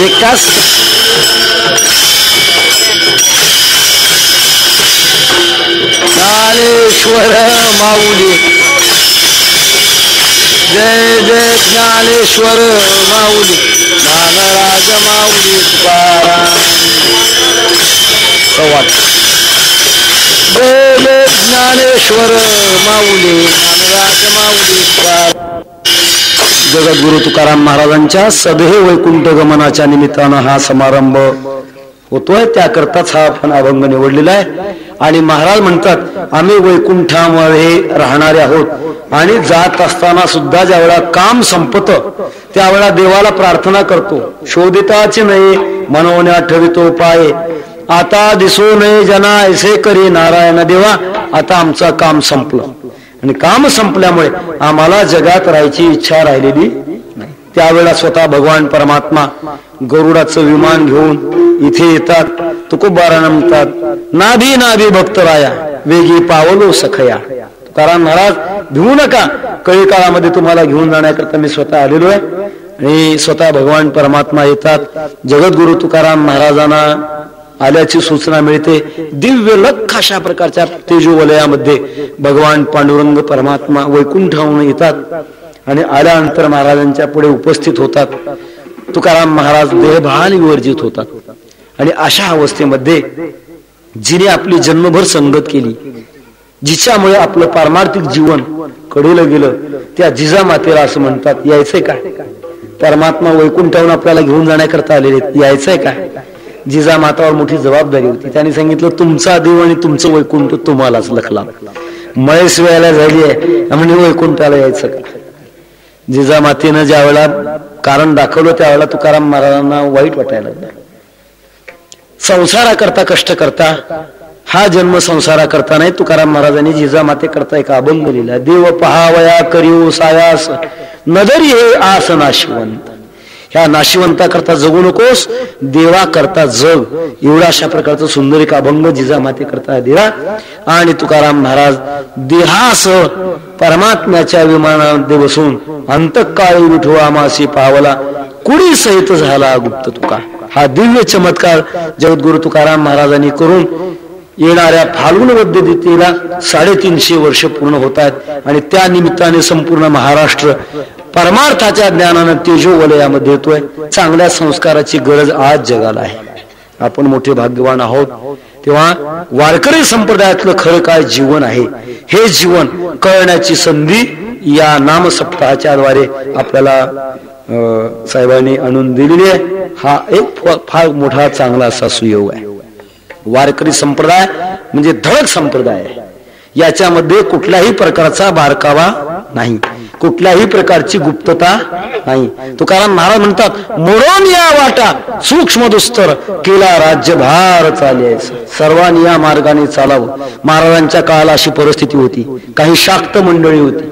एकाच ज्ञानेश्वर माऊली जय जय ज्ञानेश्वर माऊली ज्ञानराज माऊली तुकाराम. जय जय ज्ञानेश्वर माऊली ज्ञानराज माऊली तुकाराम. जगद्गुरु तुकाराम महाराजांच्या सदेह वैकुंठ गमनाच्या निमित्तानं हा समारंभ होतोय. त्याकरताच हा आपण अभंग निवडलेला आहे. आणि महाराज म्हणतात आम्ही वैकुंठामध्ये राहणारे आहोत, आणि जात असताना सुद्धा ज्या वेळा काम संपतं त्यावेळा देवाला प्रार्थना करतो. शोधिताचे नाही मनोन्या ठेवितो पाय, आता दिसू नये जना ऐसे करी नारायण देवा. आता आमचं काम संपलं, आणि काम संपल्यामुळे आम्हाला जगात राहायची इच्छा राहिलेली नाही. त्यावेळेला स्वतः भगवान परमात्मा गरुडाचं विमान घेऊन इथे येतात. तुकोबारानं म्हणतात नाभी नाभी भक्त राया वेगी पावलो सखया. कारण महाराज भिवू नका, कळी काळामध्ये तुम्हाला घेऊन जाण्याकरता मी स्वतः आलेलो आहे. आणि स्वतः भगवान परमात्मा येतात. जगद्गुरु तुकाराम महाराजांना आल्याची सूचना मिळते. दिव्य लख अशा प्रकारच्या तेजोवलयामध्ये भगवान पांडुरंग परमात्मा वैकुंठाहून येतात, आणि आल्यानंतर महाराजांच्या पुढे उपस्थित होतात. तुकाराम महाराज देहभान विवर्जित होतात, आणि अशा अवस्थेमध्ये जिने आपली जन्मभर संगत केली, जिच्यामुळे आपलं पारमार्थिक जीवन कडेला गेलं, त्या जिजामातेला असं म्हणतात, यायचंय काय? परमात्मा वैकुंठावरून आपल्याला घेऊन जाण्याकरता आलेले, यायचंय काय? जिजामातावर मोठी जबाबदारी होती. त्यांनी सांगितलं, तुमचा देव आणि तुमचं वैकुंठ तुम्हालाच लखला. मळेस वेळेला झाली आहे म्हणजे वैकुंठाला यायचं का? जिजामातेनं ज्या वेळेला कारण दाखवलं त्यावेळेला तुकाराम महाराजांना वाईट वाटायला लागलं. संसाराकरता कष्ट करता, हा जन्म संसाराकरता नाही. तुकाराम महाराजांनी जिजामाते करता एक अभंग लिहिला, देव पहावया करियो सायास नदरी हे आस नाशिवंत. ह्या नाशिवंताकरता जगू नकोस, देवा करता जग. एवढा अशा प्रकारचा सुंदर एक अभंग जिजामाते करता दिला. आणि तुकाराम महाराज देहासह परमात्म्याच्या विमानामध्ये बसून अंतकाळी विठू आमासी पावला, कुडी सहित झाला गुप्त तुका. हा दिव्य चमत्कार जगद्गुरु तुकाराम महाराजांनी करून येणाऱ्या फाल्गुन वद्य तिथीला 350 वर्ष पूर्ण होत आहेत. आणि त्या निमित्ताने संपूर्ण महाराष्ट्र परमार्थाच्या ज्ञानानं तेजोवलयामध्ये येतोय. चांगल्या संस्काराची गरज आज जगाला आहे. आपण मोठे भाग्यवान आहोत. तेव्हा वारकरी संप्रदायातलं खरं काय जीवन आहे, हे जीवन कळण्याची संधी या नाम सप्ताहाच्या द्वारे आपल्याला साहेबांनी आणून दिलेली आहे. हा एक फार मोठा चांगला असा सुयोग आहे. वारकरी संप्रदाय म्हणजे धडक संप्रदाय आहे. याच्यामध्ये कुठल्याही प्रकारचा बारकावा नाही, कुठल्याही प्रकारची गुप्तता नाही. तुकाराम महाराज म्हणतात, मोडून या वाटा सूक्ष्म दुस्तर केला राज्यभार चालायचा. सर्वांनी या मार्गाने चालावं. महाराजांच्या काळाला अशी परिस्थिती होती. काही शाक्त मंडळी होती,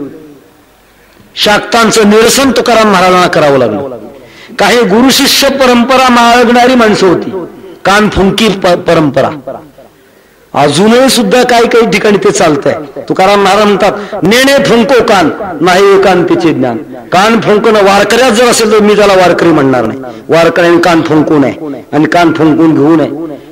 शाक्तांचं निरसन तुकाराम महाराजांना करावं लागलं. काही गुरु शिष्य परंपरा माळगणारी माणसं होती, कान फुंकी परंपरा. अजूनही सुद्धा काही काही ठिकाणी ते चालतंय. तुकाराम महाराज म्हणतात, नेणे फुंको कान नाही एकांतीचे ज्ञान. कान फुंकणं वारकऱ्यात जर असेल तर मी त्याला वारकरी म्हणणार नाही. वारकऱ्याने कान फुंकू नये आणि कान फुंकून घेऊ नये.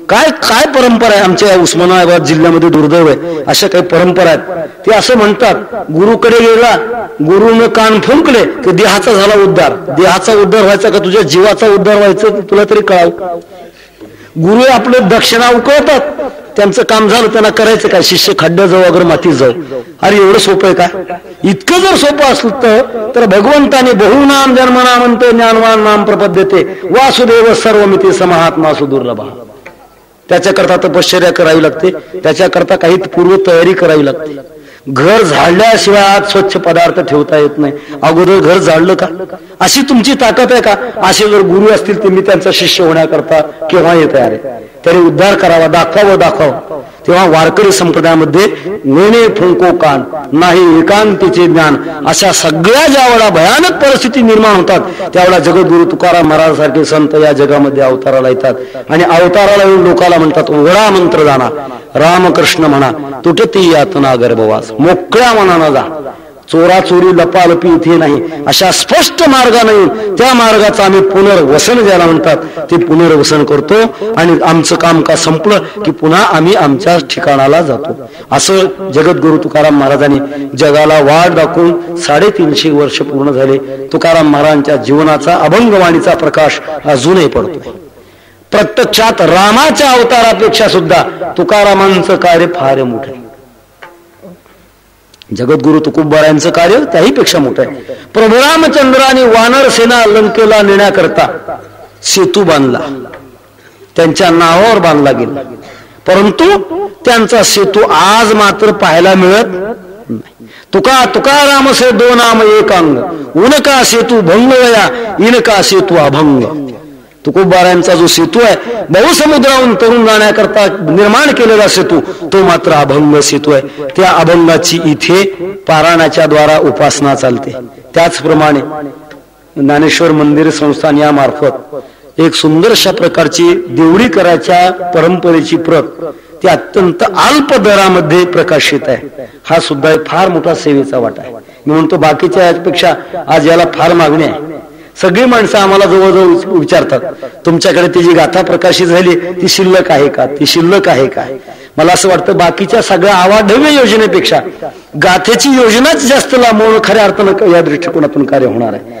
काय काय परंपरा आहे आमच्या उस्मानाबाद जिल्ह्यामध्ये दुर्दैव आहे. अशा काही परंपरा आहेत. ते असं म्हणतात, गुरुकडे गेला, गुरुनं कान फुंकले की देहाचा झाला उद्धार. देहाचा उद्धार व्हायचा का तुझ्या जीवाचा उद्धार व्हायचं तुला तरी कळावं. गुरु आपले दक्षिणा उकळतात, त्यांचं काम झालं, त्यांना करायचं काय? शिष्य खड्ड्या जाऊ अगर माती जाऊ. अरे एवढं सोपं आहे का? इतकं जर सोपं असलं तर भगवंताने बहुनाम जन्मनामंत ज्ञानवान नाम प्रपद्यते वासुदेव सर्वमिती समहात्मा सुदुर्लभ. त्याच्याकरता तपश्चर्या करावी लागते, त्याच्याकरता काही पूर्व तयारी करावी लागते. घर झाडल्याशिवाय आज स्वच्छ पदार्थ ठेवता येत नाही. अगोदर घर झाडलं का? अशी तुमची ताकद आहे का? असे जर गुरु असतील तर मी त्यांचा शिष्य होण्याकरता केव्हा येत आहे. तरी उद्धार करावा, दाखवावं. तेव्हा वारकरी संप्रदायामध्ये नेणे फुंको कान नाही एकांतीचे ज्ञान, अशा सगळ्या ज्यावेळा भयानक परिस्थिती निर्माण होतात त्यावेळा जगद्गुरु तुकाराम महाराज सारखे संत या जगामध्ये अवताराला येतात. आणि अवताराला येऊन लोकाला म्हणतात, उघडा मंत्र जाणा, रामकृष्ण म्हणा, तुटती यातना गर्भवास. मोकळ्या मनानं जा, चोराचोरी लपालपी इथे नाही. अशा स्पष्ट मार्गाने येऊन त्या मार्गाचं आम्ही पुनर्वसन ज्याला म्हणतात ते पुनर्वसन करतो. आणि आमचं काम का संपलं की पुन्हा आम्ही आमच्या ठिकाणाला जातो. असं जगद्गुरु तुकाराम महाराजांनी जगाला वाट दाखवून 350 वर्ष पूर्ण झाले. तुकाराम महाराजांच्या जीवनाचा अभंगवाणीचा प्रकाश अजूनही पडतो. प्रत्यक्षात रामाच्या अवतारापेक्षा सुद्धा तुकारामांचं कार्य फार मोठं आहे. जगद्गुरु तुकोबारायांचं कार्य त्याही पेक्षा मोठं आहे. प्रभू रामचंद्राने वानर सेना लंकेला नेण्याकरता सेतू बांधला, त्यांच्या नावावर बांधला गेला. परंतु त्यांचा सेतू आज मात्र पाहायला मिळत नाही. तुकाराम से दो नाम एक अंग, उनका सेतू भंग वया इनका सेतू अभंग. तुकोबारायांचा जो सेतू आहे बहुसमुद्राहून तरुण जाण्याकरता निर्माण केलेला सेतू, तो मात्र अभंग सेतू आहे. त्या अभंगाची इथे पारायणाच्या द्वारा उपासना चालते. त्याचप्रमाणे ज्ञानेश्वर मंदिर संस्थान या मार्फत एक सुंदर अशा प्रकारची देवडी करायच्या परंपरेची प्रत ती अत्यंत अल्प दरामध्ये प्रकाशित आहे. हा सुद्धा एक फार मोठा सेवेचा वाटा आहे. मी म्हणतो बाकीच्या यापेक्षा आज याला फार मागणी आहे. सगळी माणसं आम्हाला जवळजवळ विचारतात, तुमच्याकडे ती जी गाथा प्रकाशित झाली ती शिल्लक आहे का, ती शिल्लक आहे का? मला असं वाटतं बाकीच्या सगळ्या आवाढव्य योजनेपेक्षा गाथेची योजनाच जास्त लांबवणं खऱ्या अर्थानं या दृष्टिकोनातून कार्य होणार आहे.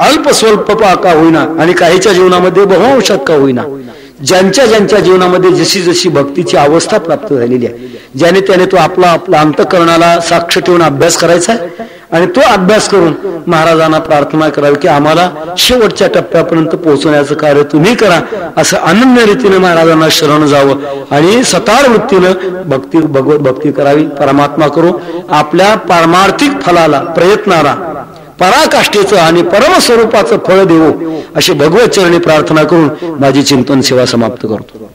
अल्प स्वल्प का होईना आणि काहीच्या जीवनामध्ये बहुअंशात का होईना, ज्यांच्या ज्यांच्या जीवनामध्ये जशी जशी भक्तीची अवस्था प्राप्त झालेली आहे, ज्याने त्याने तो आपला अंतःकरणाला साक्ष ठेवून अभ्यास करायचा आहे आणि तो अभ्यास करून महाराजांना प्रार्थना करावी की आम्हाला शेवटच्या टप्प्यापर्यंत पोहोचवण्याचं कार्य तुम्ही करा, असं अनन्य रीतीने महाराजांना शरण जावं आणि सतार वृत्तीनं भगवत भक्ती करावी. परमात्मा करू आपल्या पारमार्थिक फलाला प्रयत्नाला पराकाष्ठेचं आणि परमस्वरूपाचं फळ देऊ, अशी भगवत चरणी प्रार्थना करून माझी चिंतन सेवा समाप्त करतो.